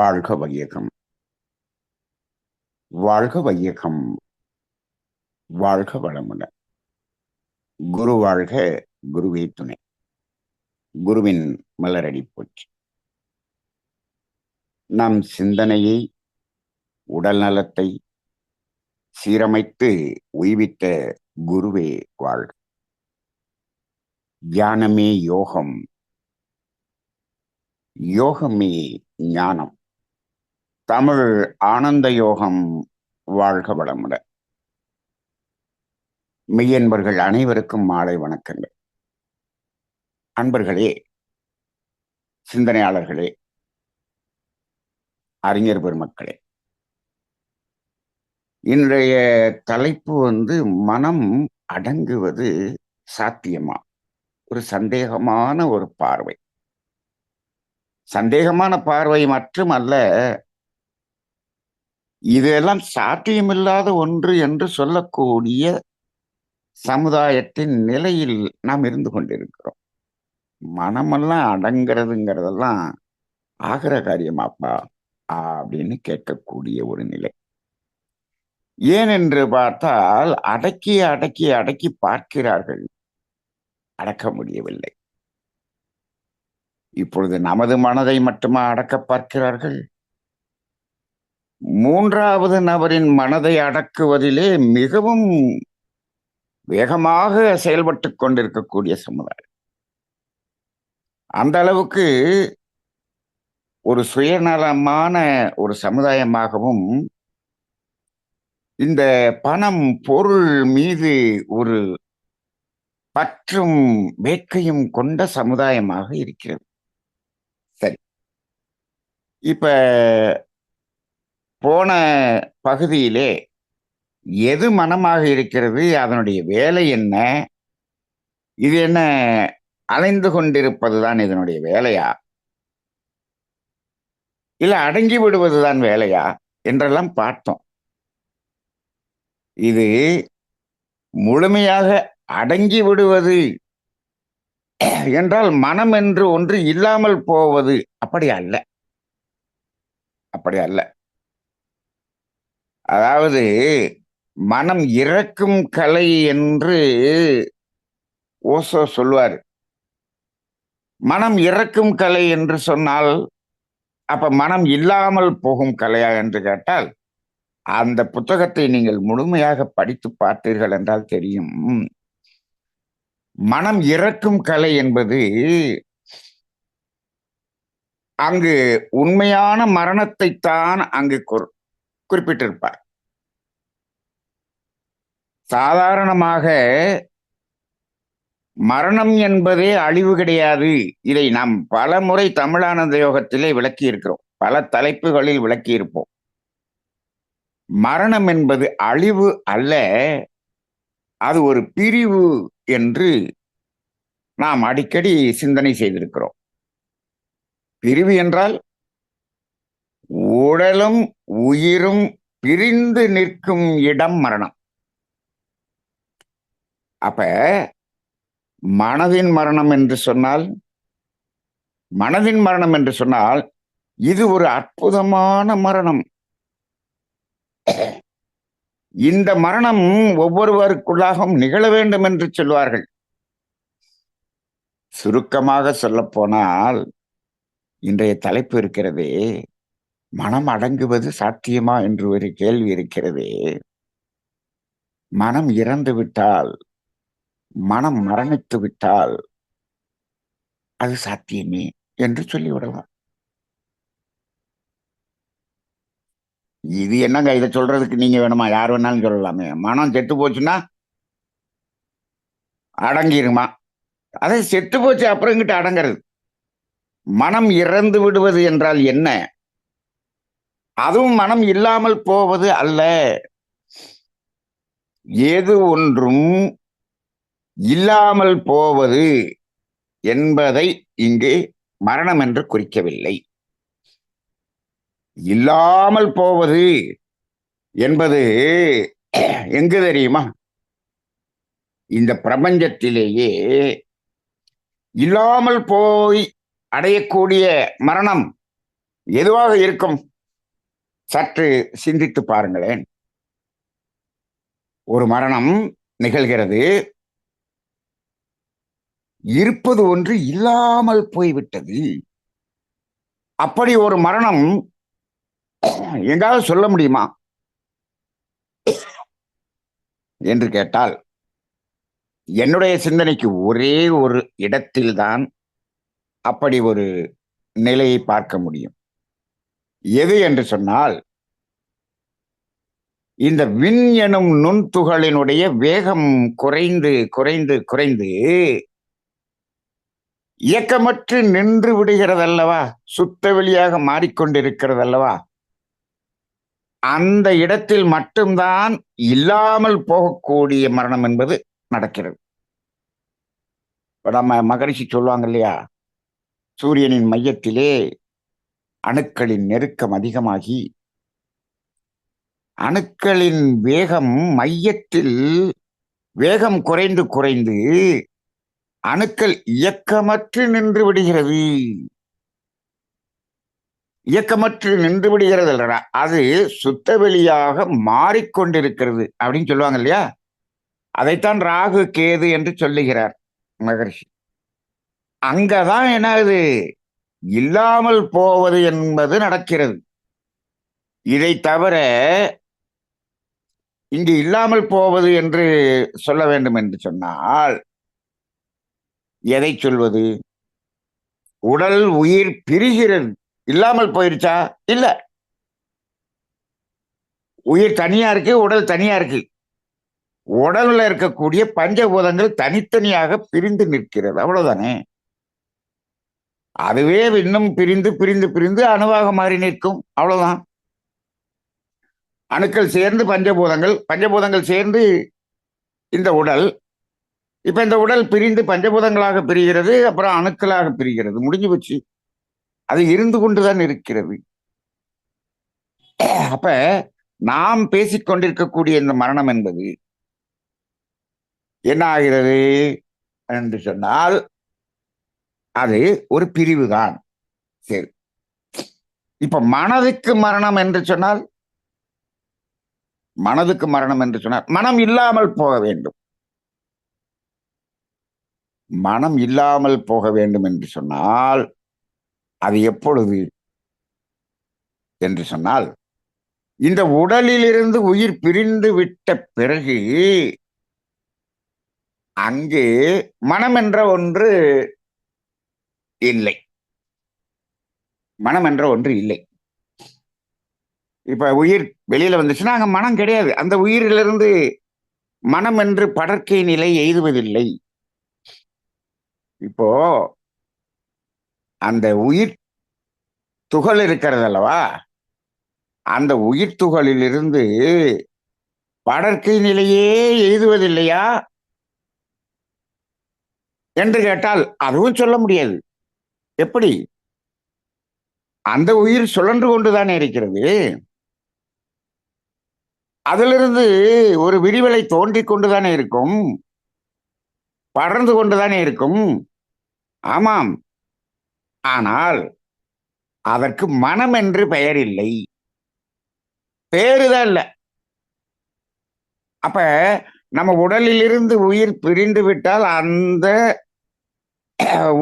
வாழ்க வையகம். வாழ்க வையகம். வாழ்க வளமுடன். குரு வாழ்க. குருவே துணை. குருவின் மலரடி போற்றி. நம் சிந்தனையை, உடல் நலத்தை சீரமைத்து உய்வித்த குருவே வாழ்க. தியானமே யோகம், யோகமே ஞானம். தமிழ் ஆனந்த யோகம். வாழ்க வளமுடன். மெய்யன்பர்கள் அனைவருக்கும் மாலை வணக்கங்கள். அன்பர்களே, சிந்தனையாளர்களே, அறிஞர் பெருமக்களே, இன்றைய தலைப்பு மனம் அடங்குவது சாத்தியமா? ஒரு சந்தேகமான ஒரு பார்வை. சந்தேகமான பார்வை மட்டுமல்ல, இதெல்லாம் சாத்தியமில்லாத ஒன்று என்று சொல்லக்கூடிய சமுதாயத்தின் நிலையில் நாம் இருந்து கொண்டிருக்கிறோம். மனமெல்லாம் அடங்கிறதுங்கிறதெல்லாம் ஆகிற காரியமாப்பா அப்படின்னு கேட்கக்கூடிய ஒரு நிலை. ஏனென்று பார்த்தால் அடக்கி அடக்கி அடக்கி பார்க்கிறார்கள், அடக்க முடியவில்லை. இப்பொழுது நமது மனதை மட்டுமா அடக்க பார்க்கிறார்கள்? மூன்றாவது நபரின் மனதை அடக்குவதிலே மிகவும் வேகமாக செயல்பட்டு கொண்டிருக்கக்கூடிய சமுதாயம். அந்த அளவுக்கு ஒரு சுயநலமான ஒரு சமுதாயமாகவும், இந்த பணம் பொருள் மீது ஒரு பற்றும் வேட்கையும் கொண்ட சமுதாயமாக இருக்கிறது. சரி, இப்ப போன பகுதியிலே எது மனமாக இருக்கிறது, அதனுடைய வேலை என்ன, இது என்ன அலைந்து கொண்டிருப்பதுதான் இதனுடைய வேலையா, இல்ல அடங்கி விடுவதுதான் வேலையா என்றெல்லாம் பார்த்தோம். இது முழுமையாக அடங்கி விடுவது என்றால் மனம் என்று ஒன்று இல்லாமல் போவது. அப்படி அல்ல, அப்படி அல்ல. அதாவது மனம் இறக்கும் கலை என்று ஓசோ சொல்வார். மனம் இறக்கும் கலை என்று சொன்னால் அப்ப மனம் இல்லாமல் போகும் கலையா என்று கேட்டால், அந்த புத்தகத்தை நீங்கள் முழுமையாக படித்து பார்த்தீர்கள் என்றால் தெரியும். மனம் இறக்கும் கலை என்பது அங்கு உண்மையான மரணத்தை தான் அங்கு குறிப்பிட்டிருப்பார். சாதாரணமாக மரணம் என்பதே அழிவு கிடையாது. இதை நாம் பல முறை தமிழானந்த யோகத்திலே விளக்கி இருக்கிறோம், பல தலைப்புகளில் விளக்கி இருப்போம். மரணம் என்பது அழிவு அல்ல, அது ஒரு பிரிவு என்று நாம் அடிக்கடி சிந்தனை செய்திருக்கிறோம். பிரிவு என்றால் உடலும் உயிரும் பிரிந்து நிற்கும் இடம் மரணம். அப்ப மனதின் மரணம் என்று சொன்னால், மனதின் மரணம் என்று சொன்னால் இது ஒரு அற்புதமான மரணம். இந்த மரணம் ஒவ்வொருவருக்குள்ளாகவும் நிகழ வேண்டும் என்று சொல்வார்கள். சுருக்கமாக சொல்ல போனால் இன்றைய தலைப்பு இருக்கிறதே, மனம் அடங்குவது சாத்தியமா என்று ஒரு கேள்வி இருக்கிறதே. மனம் இறந்து விட்டால், மனம் மரணித்து விட்டால் அது சாத்தியமே என்று சொல்லிவிடலாம். இது என்னங்க, இதை சொல்றதுக்கு நீங்க வேணுமா? யார் வேணாலும் சொல்லலாமே. மனம் செத்து போச்சுன்னா அடங்கிருமா? அதை செத்து போச்சு அப்புறம் இங்கிட்ட அடங்கிறது. மனம் இறந்து விடுவது என்றால் என்ன? அதுவும் மனம் இல்லாமல் போவது அல்ல. ஏது ஒன்றும் இல்லாமல் போவது என்பதை இங்கே மரணம் என்று குறிக்கவில்லை. இல்லாமல் போவது என்பது எங்கு தெரியுமா? இந்த பிரபஞ்சத்திலேயே இல்லாமல் போய் அடையக்கூடிய மரணம் எதுவாக இருக்கும்? சற்று சிந்தித்து பாருங்களேன். ஒரு மரணம் நிகழ்கிறது. இருப்பது ஒன்று இல்லாமல் போய்விட்டது. அப்படி ஒரு மரணம் எங்காவது சொல்ல முடியுமா என்று கேட்டால், என்னுடைய சிந்தனைக்கு ஒரே ஒரு இடத்தில்தான் அப்படி ஒரு நிலையை பார்க்க முடியும். எது என்று சொன்னால், இந்த விண் எனும் நுண்துகளினுடைய வேகம் குறைந்து குறைந்து குறைந்து இயக்கமற்று நின்று விடுகிறதல்லவா, சுத்த வெளியாக மாறிக்கொண்டிருக்கிறதல்லவா, அந்த இடத்தில் மட்டும்தான் இல்லாமல் போகக்கூடிய மரணம் என்பது நடக்கிறது. நம்ம மகரிஷி சொல்லுவாங்க இல்லையா, சூரியனின் மையத்திலே அணுக்களின் நெருக்கம் அதிகமாகி அணுக்களின் வேகம் மையத்தில் வேகம் குறைந்து குறைந்து அணுக்கள் இயக்கமற்று நின்று விடுகிறது. இயக்கமற்று நின்று விடுகிறது இல்லடா, அது சுத்த வெளியாக மாறிக்கொண்டிருக்கிறது அப்படின்னு சொல்லுவாங்க இல்லையா. அதைத்தான் ராகு கேது என்று சொல்லுகிறார் மகரிஷி. அங்கதான் என்ன ஆகுது, இல்லாமல் போவது என்பது நடக்கிறது. இதை தவிர இங்கு இல்லாமல் போவது என்று சொல்ல வேண்டும் என்று சொன்னால் எதை சொல்வது? உடல் உயிர் பிரிகிறது. இல்லாமல் போயிருச்சா? இல்ல. உயிர் தனியா இருக்கு, உடல் தனியா இருக்கு. உடல்ல இருக்கக்கூடிய பஞ்சபூதங்கள் தனித்தனியாக பிரிந்து நிற்கிறது, அவ்வளவுதானே. அதுவே இன்னும் பிரிந்து பிரிந்து பிரிந்து அணுவாக மாறி நிற்கும், அவ்வளவுதான். அணுக்கள் சேர்ந்து பஞ்சபூதங்கள், பஞ்சபூதங்கள் சேர்ந்து இந்த உடல். இப்ப இந்த உடல் பிரிந்து பஞ்சபூதங்களாக பிரிகிறது, அப்புறம் அணுக்களாக பிரிகிறது, முடிஞ்சு போச்சு. அது இருந்து கொண்டுதான் இருக்கிறது. அப்ப நாம் பேசிக்கொண்டிருக்கக்கூடிய இந்த மரணம் என்பது என்ன ஆகிறது என்று சொன்னால், அது ஒரு பிரிவு தான். சரி, இப்ப மனதுக்கு மரணம் என்று சொன்னால், மனதுக்கு மரணம் என்று சொன்னால் மனம் இல்லாமல் போக வேண்டும். மனம் இல்லாமல் போக வேண்டும் என்று சொன்னால் அது எப்பொழுது என்று சொன்னால், இந்த உடலிலிருந்து உயிர் பிரிந்து விட்ட பிறகு அங்கே மனம் என்ற ஒன்று இல்லை. மனம் என்ற ஒன்று இல்லை. இப்ப உயிர் வெளியில வந்துச்சுன்னா அங்க மனம் கிடையாது. அந்த உயிரிலிருந்து மனம் என்று படர்க்கை நிலை எய்துவதில்லை. இப்போ அந்த உயிர் துகள் இருக்கிறது அல்லவா, அந்த உயிர் துகளிலிருந்து படர்க்கை நிலையே எய்துவதில்லையா என்று கேட்டால் அதுவும் சொல்ல முடியாது. எப்படி? அந்த உயிர் சுழன்று கொண்டுதானே இருக்கிறது. அதிலிருந்து ஒரு விரிவலை தோன்றிக் கொண்டுதானே இருக்கும், படர்ந்து கொண்டுதானே இருக்கும். ஆமாம், ஆனால் அதற்கு மனம் என்று பெயர் இல்லை, பேருதான் இல்ல. அப்ப நம்ம உடலில் இருந்து உயிர் பிரிந்து விட்டால் அந்த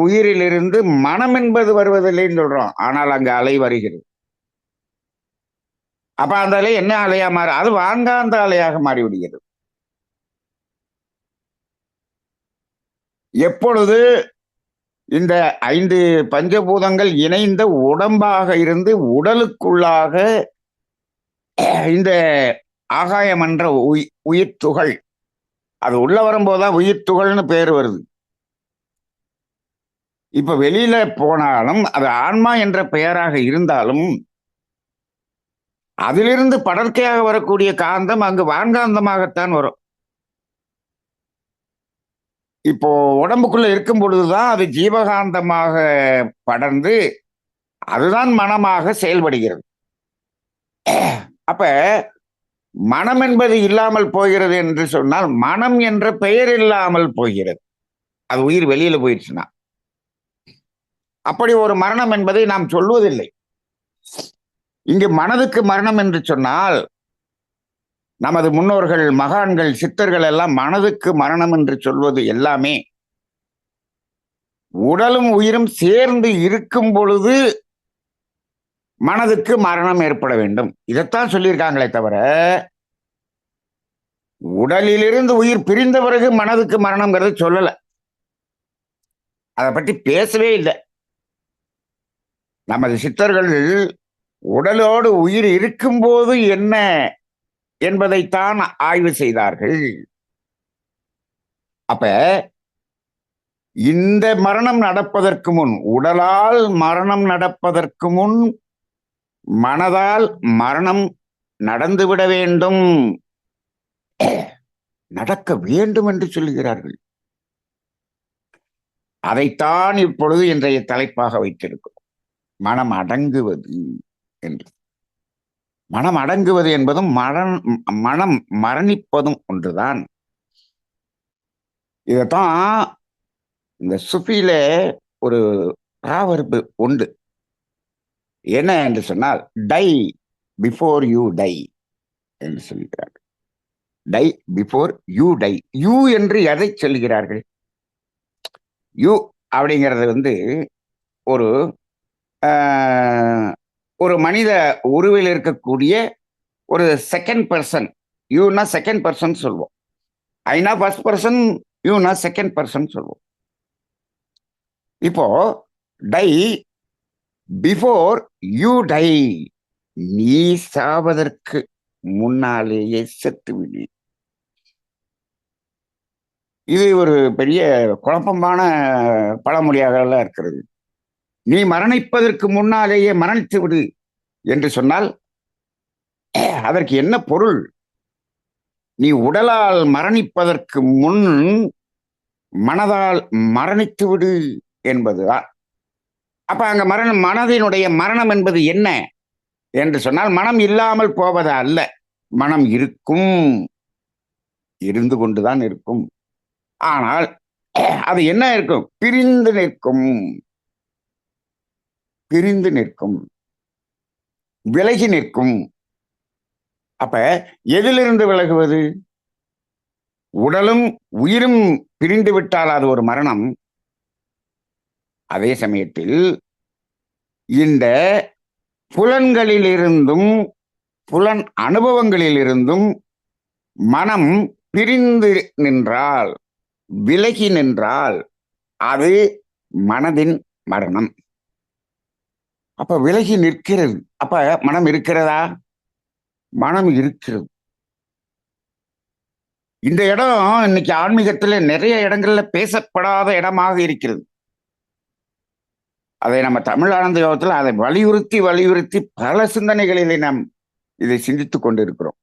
உயிரிலிருந்து மனம் என்பது வருவதில்லைன்னு சொல்றோம். ஆனால் அங்க அலை வருகிறது. அப்ப அந்த அலை என்ன அலையா மாறு? அது வான்காந்த அலையாக மாறிவிடுகிறது. எப்பொழுது இந்த 5 பஞ்சபூதங்கள் இணைந்த உடம்பாக இருந்து உடலுக்குள்ளாக இந்த ஆகாயம் என்ற உயிர் துகள் அது உள்ள வரும்போதுதான் உயிர் துகள்னு பேர் வருது. இப்ப வெளியில போனாலும் அது ஆன்மா என்ற பெயராக இருந்தாலும் அதிலிருந்து படர்க்கையாக வரக்கூடிய காந்தம் அங்கு வான்காந்தமாகத்தான் வரும். இப்போ உடம்புக்குள்ள இருக்கும் பொழுதுதான் அது ஜீவகாந்தமாக படர்ந்து அதுதான் மனமாக செயல்படுகிறது. அப்ப மனம் என்பது இல்லாமல் போகிறது என்று சொன்னால் மனம் என்ற பெயர் இல்லாமல் போகிறது. அது உயிர் வெளியில போயிடுச்சுன்னா அப்படி ஒரு மரணம் என்பதை நாம் சொல்வதில்லை. இங்கு மனதுக்கு மரணம் என்று சொன்னால் நமது முன்னோர்கள், மகான்கள், சித்தர்கள் எல்லாம் மனதுக்கு மரணம் என்று சொல்வது எல்லாமே உடலும் உயிரும் சேர்ந்து இருக்கும் பொழுது மனதுக்கு மரணம் ஏற்பட வேண்டும். இதைத்தான் சொல்லியிருக்காங்களே தவிர உடலிலிருந்து உயிர் பிரிந்த பிறகு மனதுக்கு மரணம்ங்கிறது சொல்லல. அதை பற்றி பேசவே இல்லை. நமது சித்தர்கள் உடலோடு உயிர் இருக்கும்போது என்ன என்பதைத்தான் ஆய்வு செய்தார்கள். அப்ப இந்த மரணம் நடப்பதற்கு முன், உடலால் மரணம் நடப்பதற்கு முன் மனதால் மரணம் நடந்துவிட வேண்டும், நடக்க வேண்டும் என்று சொல்லுகிறார்கள். அதைத்தான் இப்பொழுது இன்றைய தலைப்பாக வைத்திருக்கிறோம், மனம் அடங்குவது என்று. மனம் அடங்குவது என்பதும் மனம் மரணிப்பதும் ஒன்றுதான். இதத்தான் இந்த சுஃபியில ஒரு ப்ராவர்பு உண்டு. என்ன என்று சொன்னால், டை பிஃபோர் யூ டை என்று சொல்கிறார்கள். Tie before you tie. You என்று எதை சொல்கிறார்கள்? யூ அப்படிங்கிறது ஒரு ஒரு மனித உருவில் இருக்கக்கூடிய ஒரு செகண்ட் பர்சன். யூனா செகண்ட் பர்சன் சொல்வோம். Aina first person, யூனா second person சொல்வோம். இப்போ டை பிஃபோர் யூ டை, நீ சாவதற்கு முன்னாலேயே செத்துவிடு. இது ஒரு பெரிய குழப்பமான பழமொழியாக இருக்கிறது. நீ மரணிப்பதற்கு முன்னாலேயே மரணித்து விடு என்று சொன்னால் அதற்கு என்ன பொருள்? நீ உடலால் மரணிப்பதற்கு முன் மனதால் மரணித்து விடு என்பதுதான். அப்ப அங்க மனதினுடைய மரணம் என்பது என்ன என்று சொன்னால், மனம் இல்லாமல் போவது அல்ல. மனம் இருக்கும், இருந்து கொண்டுதான் இருக்கும். ஆனால் அது என்ன இருக்கும்? பிரிந்து நிற்கும், பிரிந்து நிற்கும், விலகி நிற்கும். அப்ப எதிலிருந்து விலகுவது? உடலும் உயிரும் பிரிந்து விட்டால் அது ஒரு மரணம். அதே சமயத்தில் இந்த புலன்களிலிருந்தும் புலன் அனுபவங்களிலிருந்தும் மனம் பிரிந்து நின்றால், விலகி நின்றால் அது மனதின் மரணம். அப்ப விலகி நிற்கிறது. அப்ப மனம் இருக்கிறதா? மனம் இருக்கிறது. இந்த இடம் இன்னைக்கு ஆன்மீகத்துல நிறைய இடங்கள்ல பேசப்படாத இடமாக இருக்கிறது. அதை நம்ம தமிழ் ஆனந்த யோகத்தில் அதை வலியுறுத்தி வலியுறுத்தி பல சிந்தனைகளிலே நாம் இதை சிந்தித்துக் கொண்டிருக்கிறோம்.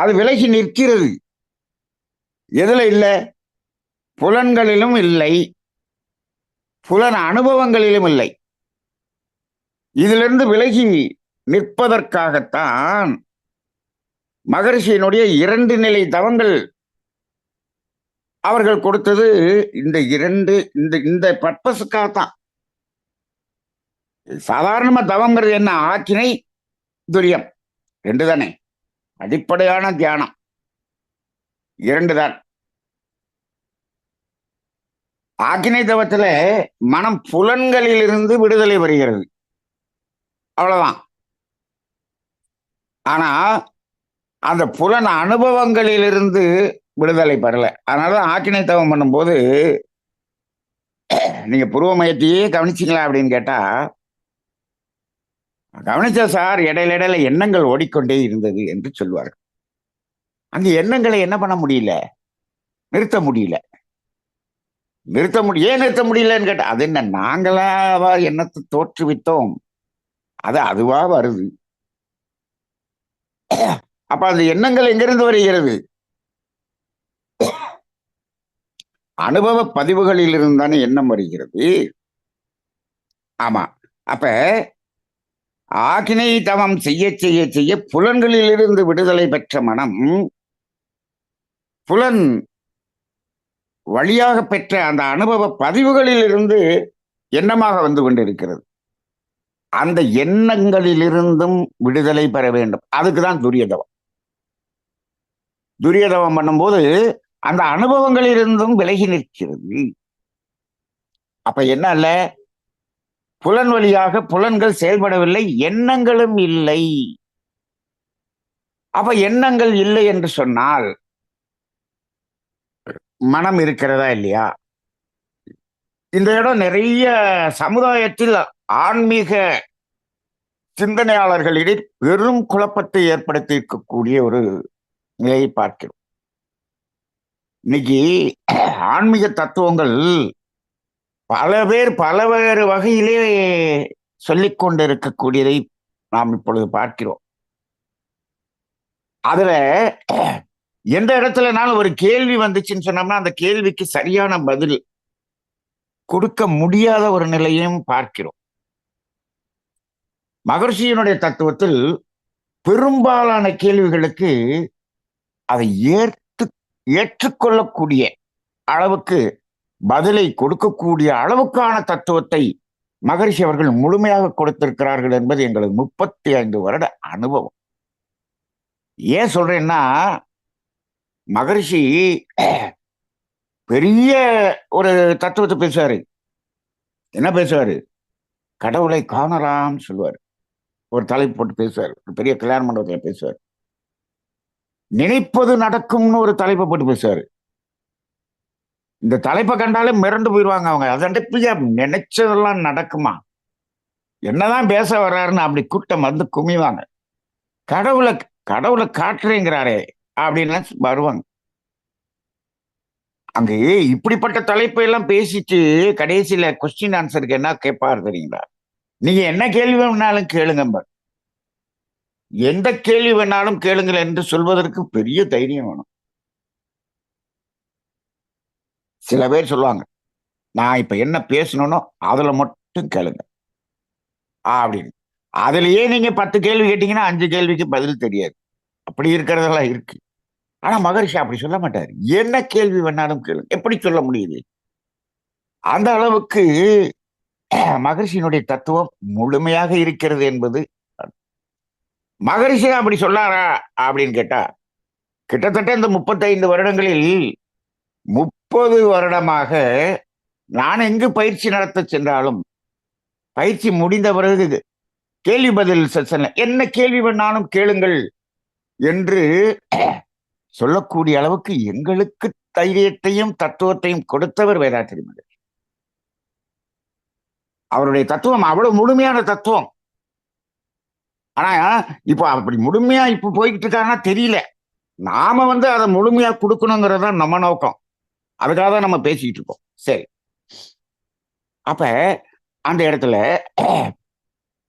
அது விலகி நிற்கிறது. எதுல இல்லை? புலன்களிலும் இல்லை, புலன் அனுபவங்களிலும் இல்லை. இதிலிருந்து விலகி நிற்பதற்காகத்தான் மகரிஷியினுடைய 2 நிலை தவங்கள் அவர்கள் கொடுத்தது. இந்த பர்பஸுக்காகத்தான். சாதாரணமா தவங்கிறது என்ன? ஆக்கினை, துரியம் 2 தானே. அடிப்படையான தியானம் 2 தான். ஆக்கினை தவத்துல மனம் புலன்களிலிருந்து விடுதலை பெறுகிறது, அவ்வளவுதான். ஆனா அந்த புலன் அனுபவங்களிலிருந்து விடுதலை பெறல. அதனால ஆக்கினை தவம் பண்ணும்போது நீங்க புருவ மையத்தையே கவனிச்சிங்களா அப்படின்னு கேட்டா, கவனிச்சா சார், இடையில எண்ணங்கள் ஓடிக்கொண்டே இருந்தது என்று சொல்வார்கள். அந்த எண்ணங்களை என்ன பண்ண முடியல? நிறுத்த முடியல. ஏன் நிறுத்த முடியலன்னு கேட்டா, அது என்ன, நாங்களாவா எண்ணத்தை தோற்றுவித்தோம்? அது அதுவா வருது. அப்ப அந்த எண்ணங்கள் எங்கிருந்து வருகிறது? அனுபவ பதிவுகளில் இருந்தானே எண்ணம் வருகிறது. ஆமா. அப்ப ஆக்கினை தவம் செய்ய செய்ய செய்ய புலன்களிலிருந்து விடுதலை பெற்ற மனம் புலன் வழியாக பெற்ற அந்த அனுபவ பதிவுகளில் இருந்து எண்ணமாக வந்து கொண்டிருக்கிறது. அந்த எண்ணங்களிலிருந்தும் விடுதலை பெற வேண்டும். அதுக்குதான் துரியதவம். துரியதவம் பண்ணும்போது அந்த அனுபவங்களிலிருந்தும் விலகி நிற்கிறது. அப்ப என்ன இல்ல, புலன் வழியாக புலன்கள் செயல்படவில்லை, எண்ணங்களும் இல்லை. அப்ப எண்ணங்கள் இல்லை என்று சொன்னால் மனம் இருக்கிறதா இல்லையா? இந்த இடம் நிறைய சமுதாயத்தில் ஆன்மீக சிந்தனையாளர்களிடையே பெரும் குழப்பத்தை ஏற்படுத்தி இருக்கக்கூடிய ஒரு நிலையை பார்க்கிறோம். இன்னைக்கு ஆன்மீக தத்துவங்கள் பல பேர் பலவேறு வகையிலே சொல்லிக் கொண்டிருக்கக்கூடியதை நாம் இப்பொழுது பார்க்கிறோம். அதுல எந்த இடத்துலனாலும் ஒரு கேள்வி வந்துச்சுன்னு சொன்னோம்னா அந்த கேள்விக்கு சரியான பதில் கொடுக்க முடியாத ஒரு நிலையையும் பார்க்கிறோம். மகர்ஷியினுடைய தத்துவத்தில் பெரும்பாலான கேள்விகளுக்கு அதை ஏற்றுக்கொள்ளக்கூடிய அளவுக்கு பதிலை கொடுக்கக்கூடிய அளவுக்கான தத்துவத்தை மகரிஷி அவர்கள் முழுமையாக கொடுத்திருக்கிறார்கள் என்பது எங்களது 35 வருட அனுபவம். ஏன் சொல்றேன்னா, மகரிஷி பெரிய ஒரு தத்துவத்தை பேசுவாரு. என்ன பேசுவாரு? கடவுளை காணலாம் சொல்லுவார். ஒரு தலைப்பு போட்டு பேசுவார். பெரிய கல்யாண மண்டபத்தில் பேசுவார். நினைப்பது நடக்கும்னு ஒரு தலைப்பை போட்டு பேசுவாரு. இந்த தலைப்பை கண்டாலே மிரண்டு போயிடுவாங்க அவங்க. அதண்டிப்பியா நினைச்சதெல்லாம் நடக்குமா? என்னதான் பேச வர்றாருன்னு அப்படி கூட்டம் வந்து குமிவாங்க. கடவுளை கடவுளை காட்டுறேங்கிறாரே அப்படின்னு வருவாங்க. அங்கே இப்படிப்பட்ட தலைப்பை எல்லாம் பேசிட்டு கடைசியில கொஸ்டின் ஆன்சருக்கு என்ன கேட்பாரு தெரியுங்களா? நீங்க என்ன கேள்வி வேணாலும் கேளுங்க, எந்த கேள்வி வேணாலும் கேளுங்கள் என்று சொல்வதற்கு பெரிய தைரியம் வேணும். சில பேர் சொல்லுவாங்க, நான் இப்ப என்ன பேசணும்னோ அதுல மட்டும் கேளுங்க அப்படின்னு. அதுலயே நீங்க 10 கேள்வி கேட்டீங்கன்னா 5 கேள்விக்கு பதில் தெரியாது. அப்படி இருக்கிறதெல்லாம் இருக்கு. ஆனா மகரிஷி அப்படி சொல்ல மாட்டாரு. என்ன கேள்வி வேணாலும் கேளுங்க. எப்படி சொல்ல முடியுது? அந்த அளவுக்கு மகரிஷியினுடைய தத்துவம் முழுமையாக இருக்கிறது என்பது. மகரிஷி அப்படி சொல்லாரா அப்படின்னு கேட்டா, கிட்டத்தட்ட இந்த 35 வருடங்களில் 30 வருடமாக நான் எங்கு பயிற்சி நடத்த சென்றாலும் பயிற்சி முடிந்த பிறகு கேள்வி பதில் செஷன்ல என்ன கேள்வி வேணாலும் கேளுங்கள் என்று சொல்லக்கூடிய அளவுக்கு எங்களுக்கு தைரியத்தையும் தத்துவத்தையும் கொடுத்தவர் வேதாத்திரி மகரிஷி. அவருடைய தத்துவம் அவ்வளவு முழுமையான தத்துவம். ஆனா இப்போ அப்படி முழுமையா இப்ப போய்கிட்டு இருக்காங்கன்னா தெரியல. நாம அதை முழுமையா கொடுக்கணுங்கிறத நம்ம நோக்கம். அதுக்காக தான் நம்ம பேசிக்கிட்டு இருக்கோம். சரி, அப்ப அந்த இடத்துல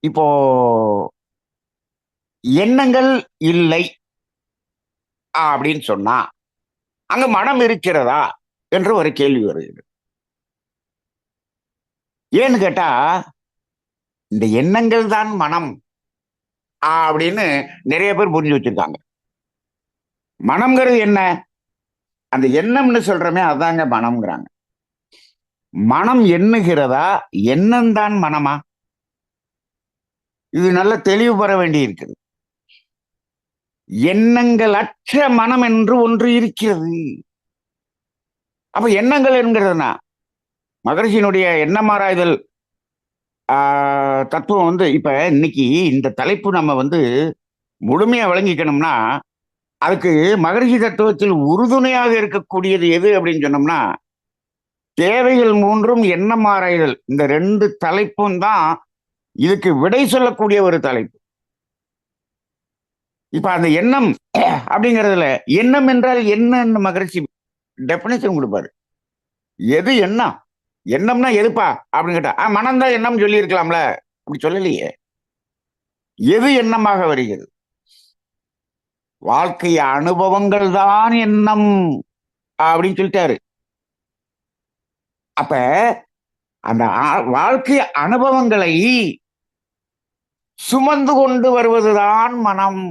இப்போ எண்ணங்கள் இல்லை அப்படின்னு சொன்னா அங்க மனம் இருக்கிறதா என்று ஒரு கேள்வி வருகிறது. ஏன்னு கேட்டா, இந்த எண்ணங்கள் தான் மனம் அப்படின்னு நிறைய பேர் புரிஞ்சு வச்சிருக்காங்க. மனம்ங்கிறது என்ன? அந்த எண்ணம்னு சொல்றமே அதாங்க மனம்ங்கிறாங்க. மனம் எண்ணுகிறதா? எண்ணம் தான் மனமா? இது நல்ல தெளிவு பெற வேண்டி இருக்குது. எண்ணங்கள் அற்ற மனம் என்று ஒன்று இருக்கிறது. அப்ப எண்ணங்கள் என்கிறதுனா மகரிஷியினுடைய எண்ணமாராய்தல் தத்துவம் இப்ப இன்னைக்கு இந்த தலைப்பு நம்ம முழுமையா விளங்கிக்கணும்னா அதுக்கு மகரிஷி தத்துவத்தில் உறுதுணையாக இருக்கக்கூடியது எது அப்படின்னு சொன்னோம்னா, தேவைகள் 3ம் எண்ணம் ஆராய்தல், இந்த 2 தலைப்பும் தான் இதுக்கு விடை சொல்லக்கூடிய ஒரு தலைப்பு. இப்ப அந்த எண்ணம் அப்படிங்கிறதுல எண்ணம் என்றால் என்னன்னு மகரிஷி டெபினிஷன் கொடுப்பாரு. எது எண்ணம்? எண்ணம்னா எதுப்பா அப்படின்னு கேட்டா, மனம்தான் எண்ணம் சொல்லி இருக்கலாம்ல. அப்படி சொல்லலையே. எது எண்ணமாக வருகிறது? வாழ்க்கை அனுபவங்கள் தான் எண்ணம் அப்படின்னு சொல்லிட்டாரு. அப்ப அந்த வாழ்க்கை அனுபவங்களை சுமந்து கொண்டு வருவதுதான் மனம்.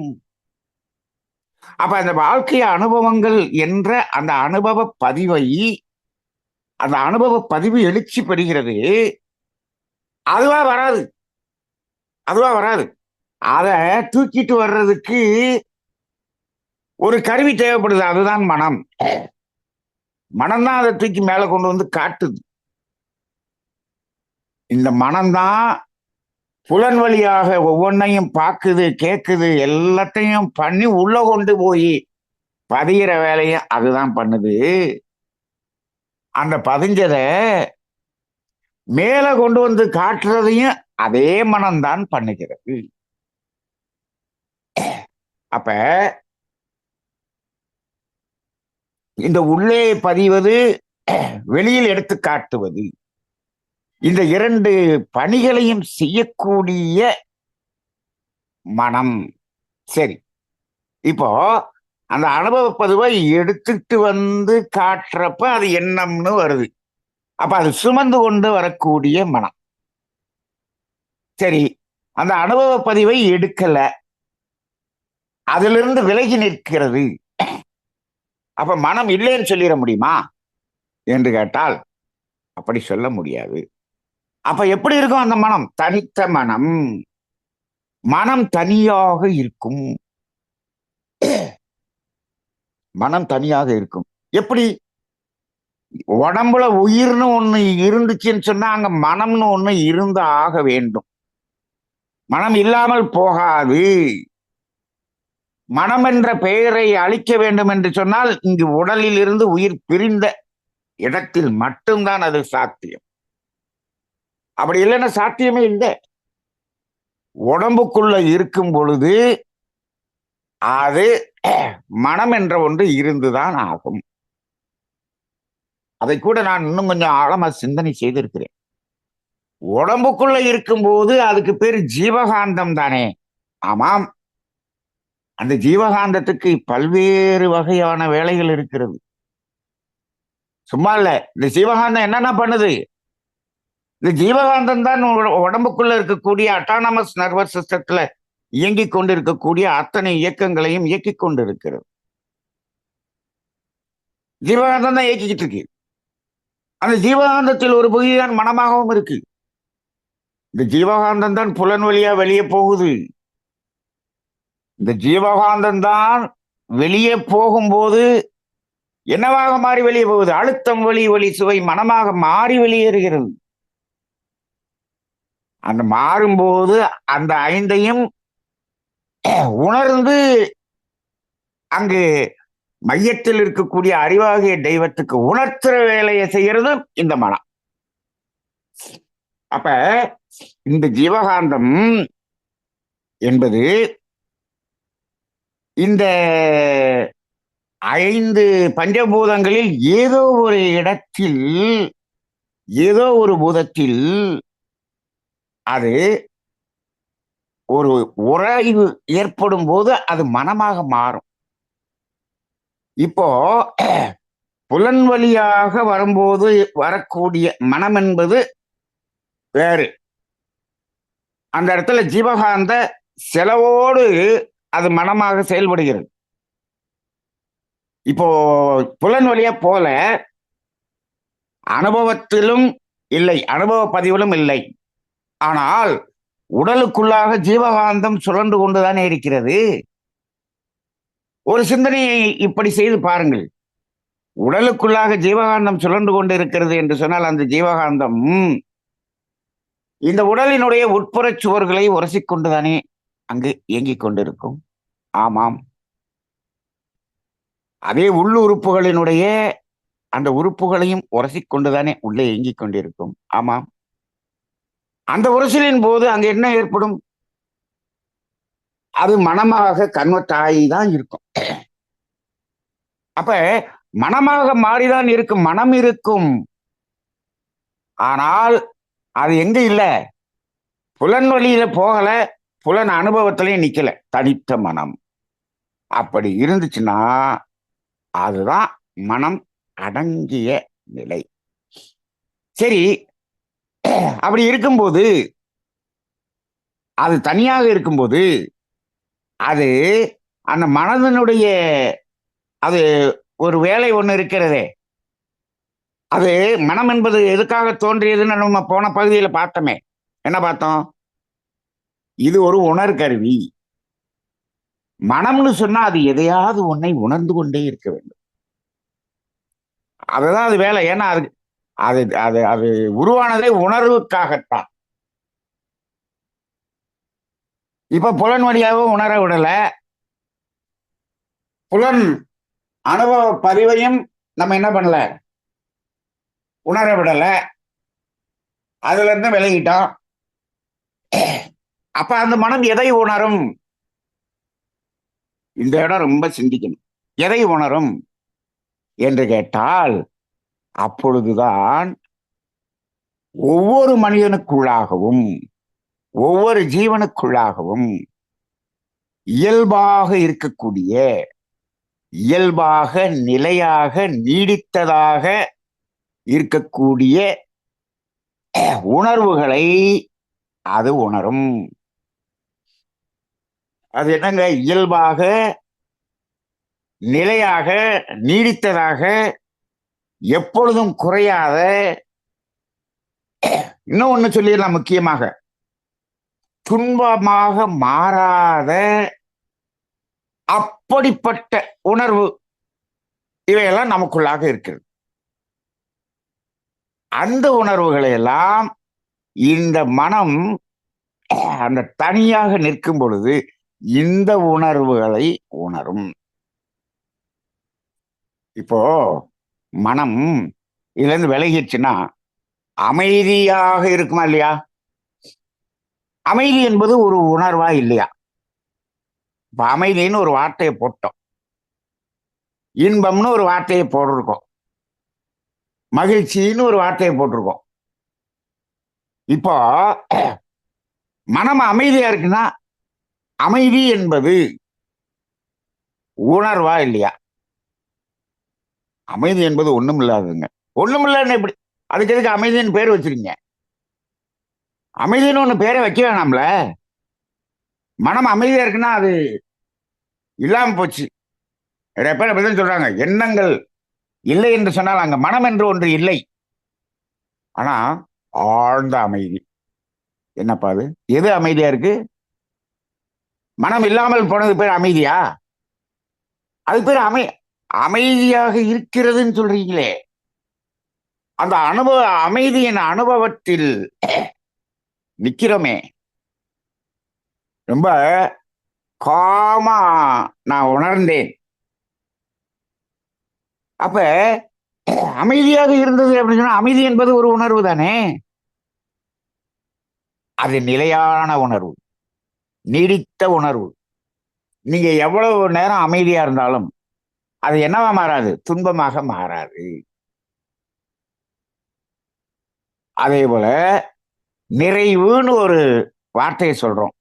அப்ப அந்த வாழ்க்கை அனுபவங்கள் என்ற அந்த அனுபவ பதிவை, அந்த அனுபவ பதிவு எழுச்சி பெறுகிறது. அதுவா வராது. அதுவா வராது. அதை தூக்கிட்டு வர்றதுக்கு ஒரு கருவி தேவைப்படுது. அதுதான் மனம். மனம் தான் அதை தூக்கி மேல கொண்டு வந்து காட்டுது. இந்த மனம்தான் புலன் வழியாக ஒவ்வொன்னையும் பார்க்குது, கேட்குது, எல்லாத்தையும் பண்ணி உள்ள கொண்டு போய் பதிகிற வேலையை அதுதான் பண்ணுது. அந்த பதிஞ்சத மேல கொண்டு வந்து காட்டுறதையும் அதே மனம்தான் பண்ணுகிறது. அப்ப இந்த உள்ளே பதிவது, வெளியில் எடுத்து காட்டுவது, இந்த 2 பணிகளையும் செய்யக்கூடிய மனம். சரி, இப்போ அந்த அனுபவ பதிவை எடுத்துட்டு வந்து காட்டுறப்ப அது எண்ணம்னு வருது. அப்ப அது சுமந்து கொண்டு வரக்கூடிய மனம். சரி, அந்த அனுபவ பதிவை எடுக்கல, அதிலிருந்து விலகி நிற்கிறது. அப்ப மனம் இல்லைன்னு சொல்லிட முடியுமா என்று கேட்டால் அப்படி சொல்ல முடியாது. அப்ப எப்படி இருக்கும் அந்த மனம்? தனித்த மனம். மனம் தனியாக இருக்கும். மனம் தனியாக இருக்கும். எப்படி? உடம்புல உயிர்னு ஒண்ணு இருந்துச்சுன்னு சொன்னா அங்க மனம்னு ஒண்ணு இருந்து ஆக வேண்டும். மனம் இல்லாமல் போகாது. மனம் என்ற பெயரை அழிக்க வேண்டும் என்று சொன்னால் இங்கு உடலில் இருந்து உயிர் பிரிந்த இடத்தில் மட்டும்தான் அது சாத்தியம். அப்படி இல்லைன்னா சாத்தியமே இல்லை. உடம்புக்குள்ள இருக்கும் பொழுது அது மனம் என்ற ஒன்று இருந்துதான் ஆகும். அதை கூட நான் இன்னும் கொஞ்சம் ஆழமா சிந்தனை செய்திருக்கிறேன். உடம்புக்குள்ள இருக்கும்போது அதுக்கு பேரு ஜீவகாந்தம் தானே? ஆமாம். அந்த ஜீவகாந்தத்துக்கு பல்வேறு வகையான வேலைகள் இருக்கிறது. சும்மா இல்ல, இந்த ஜீவகாந்தம் என்னென்ன பண்ணுது? இந்த ஜீவகாந்தம் தான் உடம்புக்குள்ள இருக்கக்கூடிய அட்டானமஸ் நர்வஸ் சிஸ்டத்துல இயங்கிக் கொண்டிருக்கக்கூடிய அத்தனை இயக்கங்களையும் இயக்கிக் கொண்டிருக்கிறது. ஜீவகாந்தம் தான் இயக்கிக்கிட்டு இருக்கு. அந்த ஜீவகாந்தத்தில் ஒரு பகுதிதான் மனமாகவும் இருக்கு. இந்த ஜீவகாந்தம் தான் புலன் வழியா வெளியே போகுது. இந்த ஜீவகாந்தம் தான் வெளியே போகும்போது என்னவாக மாறி வெளியே போகுது? அழுத்தம், ஒளி சுவை மனமாக மாறி வெளியேறுகிறது. அந்த மாறும்போது அந்த 5ஐயும் உணர்ந்து அங்கு மையத்தில் இருக்கக்கூடிய அறிவாகிய தெய்வத்துக்கு உணர்த்துற வேலையை செய்யறது இந்த மனம். அப்ப இந்த ஜீவகாந்தம் என்பது இந்த 5 பஞ்சபூதங்களில் ஏதோ ஒரு இடத்தில், ஏதோ ஒரு பூதத்தில் அது ஒரு உராய்வு ஏற்படும் போது அது மனமாக மாறும். இப்போ புலன் வழியாக வரும்போது வரக்கூடிய மனம் என்பது வேறு. அந்த இடத்துல ஜீவகாந்த செலவோடு அது மனமாக செயல்படுகிறது. இப்போ புலன் வழியா போல அனுபவத்திலும் இல்லை, அனுபவ பதிவிலும் இல்லை. ஆனால் உடலுக்குள்ளாக ஜீவகாந்தம் சுழன்று கொண்டுதானே இருக்கிறது. ஒரு சிந்தனையை இப்படி செய்து பாருங்கள். உடலுக்குள்ளாக ஜீவகாந்தம் சுழன்று கொண்டு இருக்கிறது என்று சொன்னால் அந்த ஜீவகாந்தம் இந்த உடலினுடைய உட்புற சுவர்களை உரசிக்கொண்டுதானே அங்கு இயங்கிக் கொண்டிருக்கும். ஆமாம். அதே உள்ளுறுப்புகளினுடைய அந்த உறுப்புகளையும் உரசிக்கொண்டுதானே உள்ளே இயங்கிக் கொண்டிருக்கும். ஆமாம். அந்த உரசலின் போது அங்க என்ன ஏற்படும்? அது மனமாக கன்வெர்ட் ஆகி தான் இருக்கும். அப்ப மனமாக மாறிதான் இருக்கும். மனம் இருக்கும். ஆனால் அது எங்க இல்ல? புலன் வழியில போகல, புலன் அனுபவத்திலையும் நிக்கல. தனித்த மனம். அப்படி இருந்துச்சுன்னா அதுதான் மனம் அடங்கிய நிலை. சரி, அப்படி இருக்கும்போது, அது தனியாக இருக்கும்போது அது அந்த மனதனுடைய அது ஒரு வேலை ஒண்ணு இருக்கிறதே. அது மனம் என்பது எதுக்காக தோன்றியதுன்னு நம்ம போன பகுதியில் பார்த்தோமே. என்ன பார்த்தோம்? இது ஒரு உணர்கருவி. மனம்னு சொன்னா அது எதையாவது ஒன்னை உணர்ந்து கொண்டே இருக்க வேண்டும். அதுதான் அது வேலை. ஏன்னா அது அது அது அது உருவானதே உணர்வுக்காகத்தான். இப்ப புலன் வழியாகவும் உணர விடல, புலன் அனுபவ பதிவையும் நம்ம என்ன பண்ணல, உணர விடல. அதுல இருந்து விலகிட்டோம். அப்ப அந்த மனம் எதை உணரும்? இந்த இடம் ரொம்ப சிந்திக்கணும். எதை உணரும் என்று கேட்டால், அப்பொழுதுதான் ஒவ்வொரு மனிதனுக்குள்ளாகவும் ஒவ்வொரு ஜீவனுக்குள்ளாகவும் இயல்பாக இருக்கக்கூடிய, இயல்பாக நிலையாக நீடித்ததாக இருக்கக்கூடிய உணர்வுகளை அது உணரும். அது என்னங்க? இயல்பாக நிலையாக நீடித்ததாக எப்பொழுதும் குறையாத, இன்னும் ஒண்ணு சொல்லிடலாம், முக்கியமாக துன்பமாக மாறாத அப்படிப்பட்ட உணர்வு இவையெல்லாம் நமக்குள்ளாக இருக்கிறது. அந்த உணர்வுகளை எல்லாம் இந்த மனம் அந்த தனியாக நிற்கும் பொழுது இந்த உணர்வுகளை உணரும். இப்போ மனம் இதுல இருந்து விலகிடுச்சுன்னா அமைதியாக இருக்குமா இல்லையா? அமைதி என்பது ஒரு உணர்வா இல்லையா? இப்ப அமைதின்னு ஒரு வார்த்தையை போட்டோம், இன்பம்னு ஒரு வார்த்தையை போட்டிருக்கோம், மகிழ்ச்சின்னு ஒரு வார்த்தையை போட்டிருக்கோம். இப்போ மனம் அமைதியா இருக்குன்னா அமைதி என்பது உணர்வா இல்லையா? அமைதி என்பது ஒண்ணும் இல்லாதுங்க. ஒண்ணும் இல்லைன்னு எப்படி? அதுக்கு எதுக்கு அமைதின்னு பேர் வச்சிருக்கீங்க? அமைதின்னு ஒண்ணு பேரை வைக்க வேணாம்ல. மனம் அமைதியா இருக்குன்னா அது இல்லாம போச்சு. நிறைய பேர் அப்படிதான் சொல்றாங்க, எண்ணங்கள் இல்லை என்று சொன்னால் அங்க மனம் என்று ஒன்று இல்லை. ஆனா ஆழ்ந்த அமைதி. என்னப்பா அது? எது அமைதியா இருக்கு? மனம் இல்லாமல் போனது பேர் அமைதியா? அது பேர் அமைதியாக இருக்கிறதுன்னு சொல்றீங்களே. அந்த அமைதியின் அனுபவத்தில் நிக்கிறோமே, ரொம்ப காமா நான் உணர்ந்தேன். அப்ப அமைதியாக இருந்தது அப்படின்னு சொன்னா அமைதி என்பது ஒரு உணர்வு தானே. அது நிலையான உணர்வு, நீடித்த உணர்வு. நீங்க எவ்வளவு நேரம் அமைதியா இருந்தாலும் அது என்னவா மாறாது? துன்பமாக மாறாது. அதே போல நிறைவுன்னு ஒரு வார்த்தையை சொல்றோம்.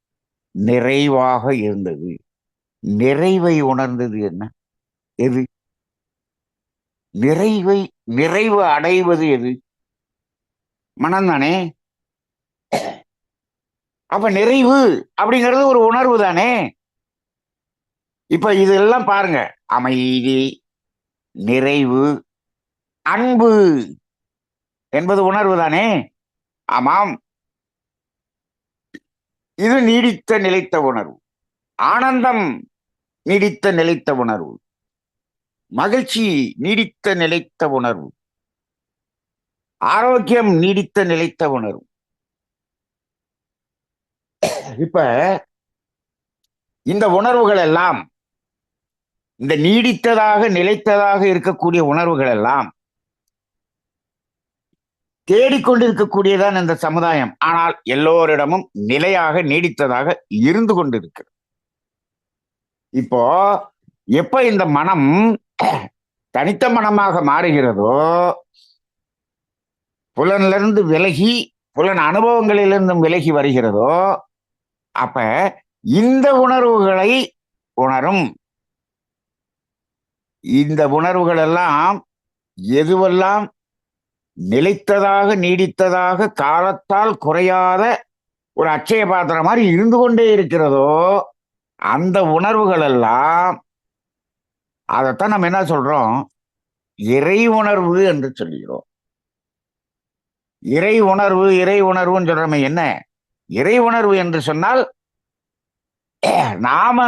நிறைவாக இருந்தது. நிறைவை உணர்ந்தது என்ன? எது? நிறைவு அடைவது எது? மனம் தானே. அப்ப நிறைவு அப்படிங்கிறது ஒரு உணர்வு தானே. இப்ப இதெல்லாம் பாருங்க, அமைதி, நிறைவு, அன்பு என்பது உணர்வு தானே. ஆமாம், இது நீடித்த நிலைத்த உணர்வு. ஆனந்தம் நீடித்த நிலைத்த உணர்வு, மகிழ்ச்சி நீடித்த நிலைத்த உணர்வு, ஆரோக்கியம் நீடித்த நிலைத்த உணர்வு. இப்ப இந்த உணர்வுகள் எல்லாம், இந்த நீடித்ததாக நிலைத்ததாக இருக்கக்கூடிய உணர்வுகள் எல்லாம் தேடிக்கொண்டிருக்கக்கூடியதான் இந்த சமுதாயம். ஆனால் எல்லோரிடமும் நிலையாக நீடித்ததாக இருந்து கொண்டிருக்கிறது. இப்போ எப்ப இந்த மனம் தனித்த மனமாக மாறுகிறதோ, புலனிலிருந்து விலகி புலன் அனுபவங்களிலிருந்தும் விலகி வருகிறதோ, அப்ப இந்த உணர்வுகளை உணரும். இந்த உணர்வுகள் எல்லாம் எதுவெல்லாம் நிலைத்ததாக நீடித்ததாக காலத்தால் குறையாத ஒரு அட்சய பாத்திரம் மாதிரி இருந்து கொண்டே இருக்கிறதோ, அந்த உணர்வுகள் எல்லாம், அதைத்தான் நம்ம என்ன சொல்றோம்? இறை உணர்வு என்று சொல்கிறோம். இறை உணர்வுன்னு சொல்றோமே. என்ன இறை உணர்வு என்று சொன்னால் நாம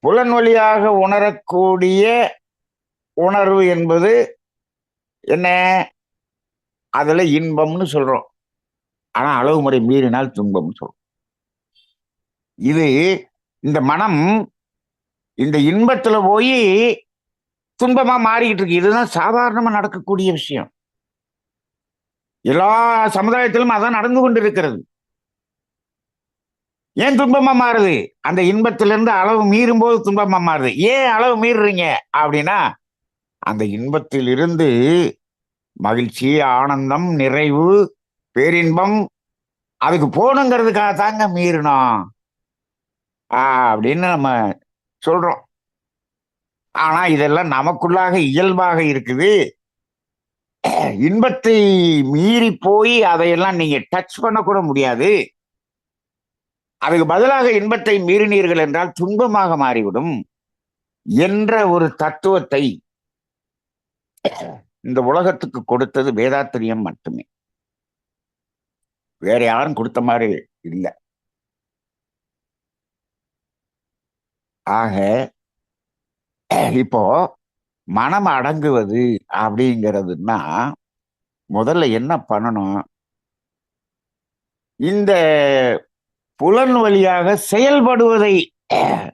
புலன் வழியாக உணரக்கூடிய உணர்வு என்பது என்ன? அதுல இன்பம்னு சொல்றோம். ஆனா அளவு முறை மீறினால் துன்பம்னு சொல்றோம். இது இந்த மனம் இந்த இன்பத்துல போய் துன்பமா மாறிக்கிட்டு இருக்கு. இதுதான் சாதாரணமா நடக்கக்கூடிய விஷயம். எல்லா சமுதாயத்திலும் அதான் நடந்து கொண்டிருக்கிறது. ஏன் துன்பமா மாறுது? அந்த இன்பத்திலிருந்து அளவு மீறும் போது துன்பமா மாறுது. ஏன் அளவு மீறுறீங்க அப்படின்னா, அந்த இன்பத்தில் இருந்து மகிழ்ச்சி, ஆனந்தம், நிறைவு, பேரின்பம் அதுக்கு போகணுங்கிறதுக்காக தாங்க மீறணும் அப்படின்னு நம்ம சொல்றோம். ஆனா இதெல்லாம் நமக்குள்ளாக இயல்பாக இருக்குது. இன்பத்தை மீறி போய் அதையெல்லாம் நீங்க டச் பண்ண கூட முடியாது. அதுக்கு பதிலாக இன்பத்தை மீறினீர்கள் என்றால் துன்பமாக மாறிவிடும் என்ற ஒரு தத்துவத்தை இந்த உலகத்துக்கு கொடுத்தது வேதாத்திரியம் மட்டுமே. வேற யாரும் கொடுத்த மாதிரி இல்லை. ஆக இப்போ மனம் அடங்குவது அப்படிங்கிறதுனா முதல்ல என்ன பண்ணணும்? இந்த புலன் வழியாக செயல்படுவதை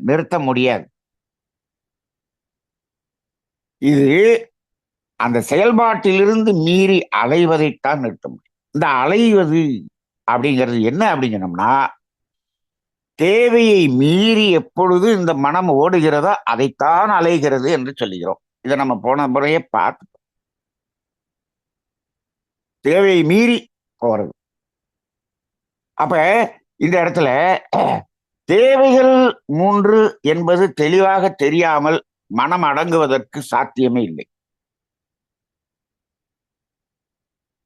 நிறுத்த முடியாது. இது அந்த செயல்பாட்டிலிருந்து மீறி அலைவதைத்தான் நிறுத்த முடியும். இந்த அலைவது அப்படிங்கிறது என்ன அப்படின்னு சொன்னோம்னா, தேவையை மீறி எப்பொழுது இந்த மனம் ஓடுகிறதோ அதைத்தான் அலைகிறது என்று சொல்லுகிறோம். இதை நம்ம போன முறையே பார்த்து, தேவையை மீறி போறது. அப்ப இந்த இடத்துல தேவைகள் 3 என்பது தெளிவாக தெரியாமல் மனம் அடங்குவதற்கு சாத்தியமே இல்லை.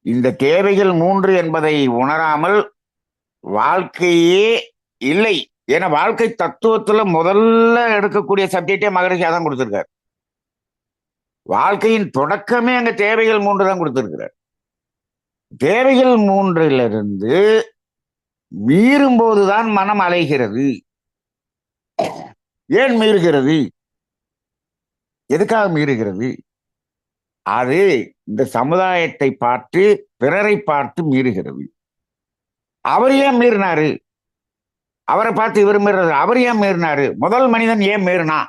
இந்த தேவைகள் 3 என்பதை உணராமல் வாழ்க்கையே இல்லை. ஏன்னா வாழ்க்கை தத்துவத்துல முதல்ல எடுக்கக்கூடிய சப்ஜெக்டே மகரிஷி தான் கொடுத்திருக்காரு. வாழ்க்கையின் தொடக்கமே அங்க தேவைகள் 3 தான் கொடுத்திருக்கிறார். தேவைகள் 3லிருந்து மீறும் போதுதான் மனம் அலைகிறது. ஏன் மீறுகிறது? எதுக்காக மீறுகிறது? அது இந்த சமுதாயத்தை பார்த்து, பிறரை பார்த்து மீறுகிறது. அவர் ஏன் மீறினாரு? அவரை பார்த்து இவர் மீறுறது. அவர் ஏன் மீறினாரு? முதல் மனிதன் ஏன் மீறினா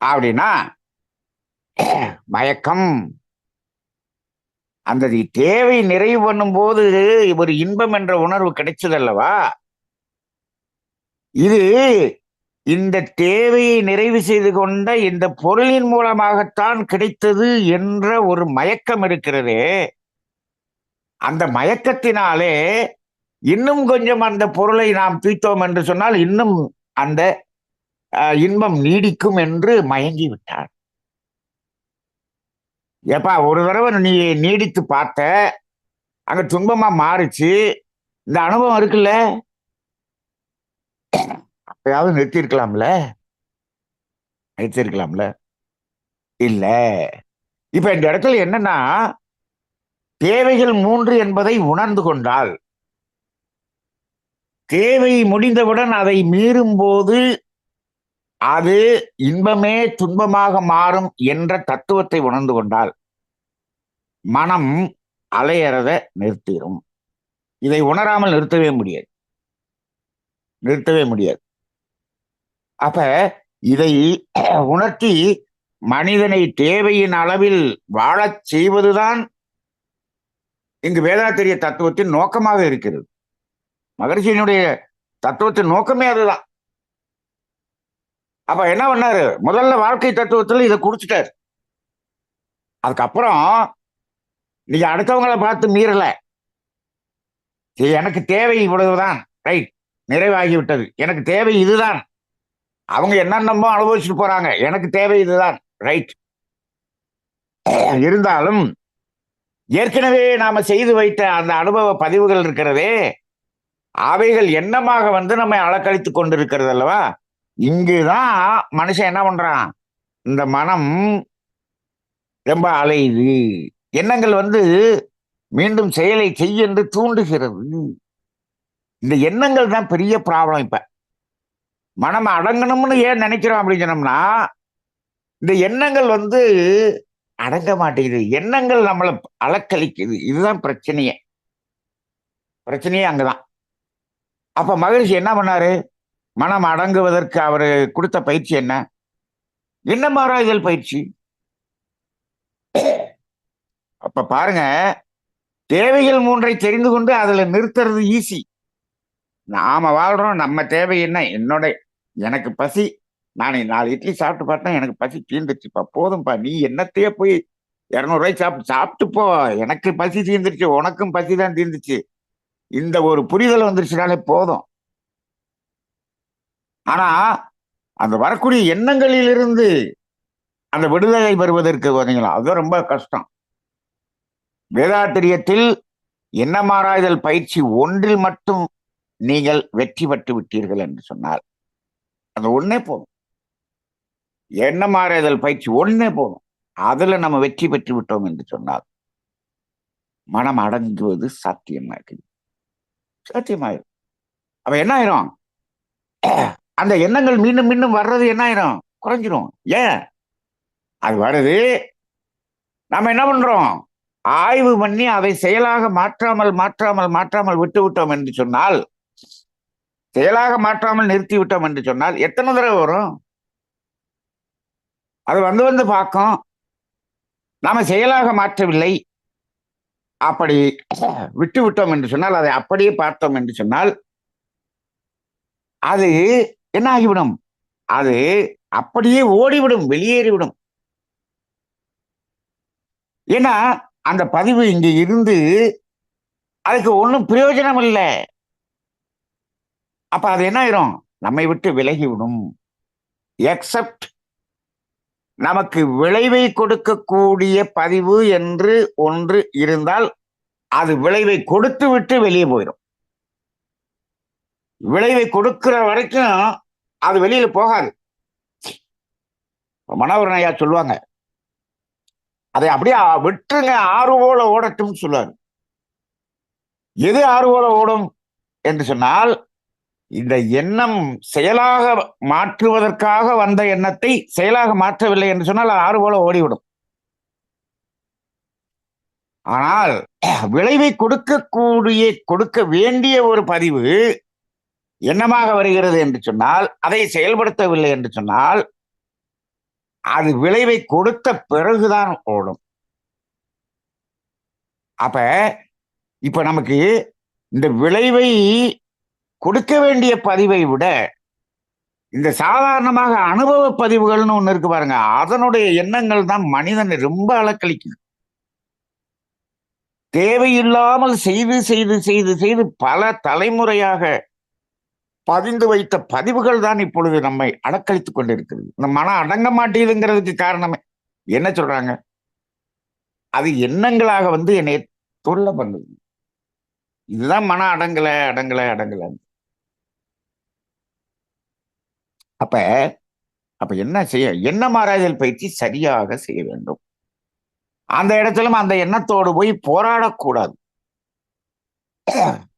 அப்படின்னா, மயக்கம். அந்த தேவை நிறைவு பண்ணும் போது ஒரு இன்பம் என்ற உணர்வு கிடைச்சது அல்லவா? இது இந்த தேவையை நிறைவு செய்து கொண்ட இந்த பொருளின் மூலமாகத்தான் கிடைத்தது என்ற ஒரு மயக்கம் இருக்கிறதே. அந்த மயக்கத்தினாலே இன்னும் கொஞ்சம் அந்த பொருளை நாம் தூய்த்தோம் என்று சொன்னால் இன்னும் அந்த இன்பம் நீடிக்கும் என்று மயங்கி விட்டார். ஏப்பா, ஒரு தடவை நீ நீடித்து பார்த்த, அங்க துன்பமா மாறுச்சு, இந்த அனுபவம் இருக்குல்ல, அப்பயாவது நிறுத்திருக்கலாம்ல? இல்ல. இப்ப இந்த இடத்துல என்னன்னா, தேவைகள் 3 என்பதை உணர்ந்து கொண்டால், தேவை முடிந்தவுடன் அதை மீறும் போது அது இன்பமே துன்பமாக மாறும் என்ற தத்துவத்தை உணர்ந்து கொண்டால் மனம் அலையறத நிறுத்திடும். இதை உணராமல் நிறுத்தவே முடியாது. அப்ப இதை உணர்த்தி மனிதனை தேவையின் அளவில் வாழச் செய்வதுதான் இங்கு வேதாத்திரிய தத்துவத்தின் நோக்கமாக இருக்கிறது. மகரிஷியினுடைய தத்துவத்தின் நோக்கமே அதுதான். அப்ப என்ன பண்ணாரு? முதல்ல வாழ்க்கை தத்துவத்தில் இதை குடிச்சிட்டாரு. அதுக்கப்புறம் நீங்க அடுத்தவங்களை பார்த்து மீறல. எனக்கு தேவை இவ்வளவுதான், ரைட், நிறைவாகிவிட்டது. எனக்கு தேவை இதுதான். அவங்க என்னென்னமோ அனுபவிச்சுட்டு போறாங்க, எனக்கு தேவை இதுதான், ரைட். இருந்தாலும் ஏற்கனவே நாம செய்து வைத்த அந்த அனுபவ பதிவுகள் இருக்கிறதே, அவைகள் எண்ணமாக நம்மை அலக்கழித்துக் கொண்டிருக்கிறது அல்லவா? இங்குதான் மனுஷன் என்ன பண்றான்? இந்த மனம் ரொம்ப அலையுது. எண்ணங்கள் மீண்டும் செயலை செய்ய என்று தூண்டுகிறது. இந்த எண்ணங்கள் தான் பெரிய ப்ராப்ளம். இப்ப மனம் அடங்கணும்னு ஏன் நினைக்கிறோம் அப்படின்னு சொன்னோம்னா, இந்த எண்ணங்கள் அடங்க மாட்டேங்குது. எண்ணங்கள் நம்மள அலக்களிக்குது. இதுதான் பிரச்சனையே. பிரச்சனையே அங்கதான். அப்ப மகரிஷி என்ன பண்ணாரு? மனம் அடங்குவதற்கு அவரு கொடுத்த பயிற்சி என்ன? எண்ணம் ஆராய்தல் பயிற்சி. அப்ப பாருங்க, தேவைகள் 3ஐ தெரிந்து கொண்டு அதுல நிறுத்துறது ஈஸி. நாம வாழ்றோம். நம்ம தேவை என்ன? எனக்கு பசி. நான் 4 இட்லி சாப்பிட்டு பார்த்தேன். எனக்கு பசி தீர்ந்துச்சுப்பா. போதும்பா. நீ என்னத்தையே போய் 200 சாப்பிட்டு போ. எனக்கு பசி தீர்ந்துருச்சு. உனக்கும் பசி தான் தீர்ந்துச்சு. இந்த ஒரு புரிதல் வந்துருச்சுனாலே போதும். ஆனா அந்த வரக்கூடிய எண்ணங்களிலிருந்து அந்த விடுதலை பெறுவதற்கு பார்த்தீங்களா, அது ரொம்ப கஷ்டம். வேதாத்திரியத்தில் எண்ணமாராய்தல் பயிற்சி 1ல் மட்டும் நீங்கள் வெற்றி பெற்று விட்டீர்கள் என்று சொன்னால் அது ஒண்ணே போதும். எண்ணமாராய்தல் பயிற்சி ஒண்ணே போதும். அதுல நம்ம வெற்றி பெற்று விட்டோம் என்று சொன்னால் மனம் அடங்குவது சாத்தியமாயிருக்கு. சாத்தியமாயிரும். அப்ப என்ன ஆயிரும்? அந்த எண்ணங்கள் மீண்டும் மீண்டும் வர்றது என்ன ஆயிரும்? குறைஞ்சிரும். ஏன் அது வருது? நம்ம என்ன பண்றோம்? ஆய்வு பண்ணி அதை செயலாக மாற்றாமல் விட்டு விட்டோம் என்று சொன்னால், செயலாக மாற்றாமல் நிறுத்தி விட்டோம் என்று சொன்னால் எத்தனை தடவை வரும்? அது வந்து பார்க்கும். நாம செயலாக மாற்றவில்லை, அப்படி விட்டு விட்டோம் என்று சொன்னால், அதை அப்படியே பார்த்தோம் என்று சொன்னால் அது என்ன ஆகிவிடும்? அது அப்படியே ஓடிவிடும், வெளியேறிவிடும். ஏன்னா அந்த பதிவு இங்க இருந்து அதுக்கு ஒன்றும் பிரயோஜனம் இல்லை. அப்ப அது என்ன ஆயிரும்? நம்மை விட்டு விலகிவிடும். எக்ஸப்ட் நமக்கு விளைவை கொடுக்கக்கூடிய பதிவு என்று ஒன்று இருந்தால் அது விளைவை கொடுத்து விட்டு வெளியே போயிடும். விளைவை கொடுக்கிற வரைக்கும் அது வெளியில போகாது. மனோகரன் ஐயா சொல்லுவாங்க, அதை அப்படியே விட்டுருங்க, ஆறு போல ஓடட்டும் சொல்லுவாரு. எது ஆறு போல ஓடும் என்று சொன்னால், இந்த எண்ணம் செயலாக மாற்றுவதற்காக வந்த எண்ணத்தை செயலாக மாற்றவில்லை என்று சொன்னால் அது ஆறு போல ஓடிவிடும். ஆனால் விளைவை கொடுக்க வேண்டிய ஒரு பதிவு எண்ணமாக வருகிறது என்று சொன்னால், அதை செயல்படுத்தவில்லை என்று சொன்னால் அது விளைவை கொடுத்த பிறகுதான் ஓடும். அப்ப இப்ப நமக்கு இந்த விளைவை கொடுக்க வேண்டிய பதிவை விட இந்த சாதாரணமாக அனுபவ பதிவுகள்னு ஒண்ணு இருக்கு பாருங்க, அதனுடைய எண்ணங்கள் தான் மனிதனை ரொம்ப அலக்களிக்குது. தேவையில்லாமல் செய்து செய்து செய்து செய்து பல தலைமுறையாக பதிந்து வைத்த பதிவுகள் தான் இப்பொழுது நம்மை அடக்களித்துக் கொண்டிருக்கிறது. இந்த மனம் அடங்க மாட்டேங்குதுங்கிறதுக்கு காரணமே என்ன சொல்றாங்க? அது எண்ணங்களாக என்னை தொல்ல பண்ணுது. இதுதான் மனம் அடங்கல அடங்கல அடங்கல. அப்ப அப்ப என்ன செய்ய? எண்ணம் ஆராய்தல் பயிற்சி சரியாக செய்ய வேண்டும். அந்த இடத்திலும் அந்த எண்ணத்தோடு போய் போராடக்கூடாது.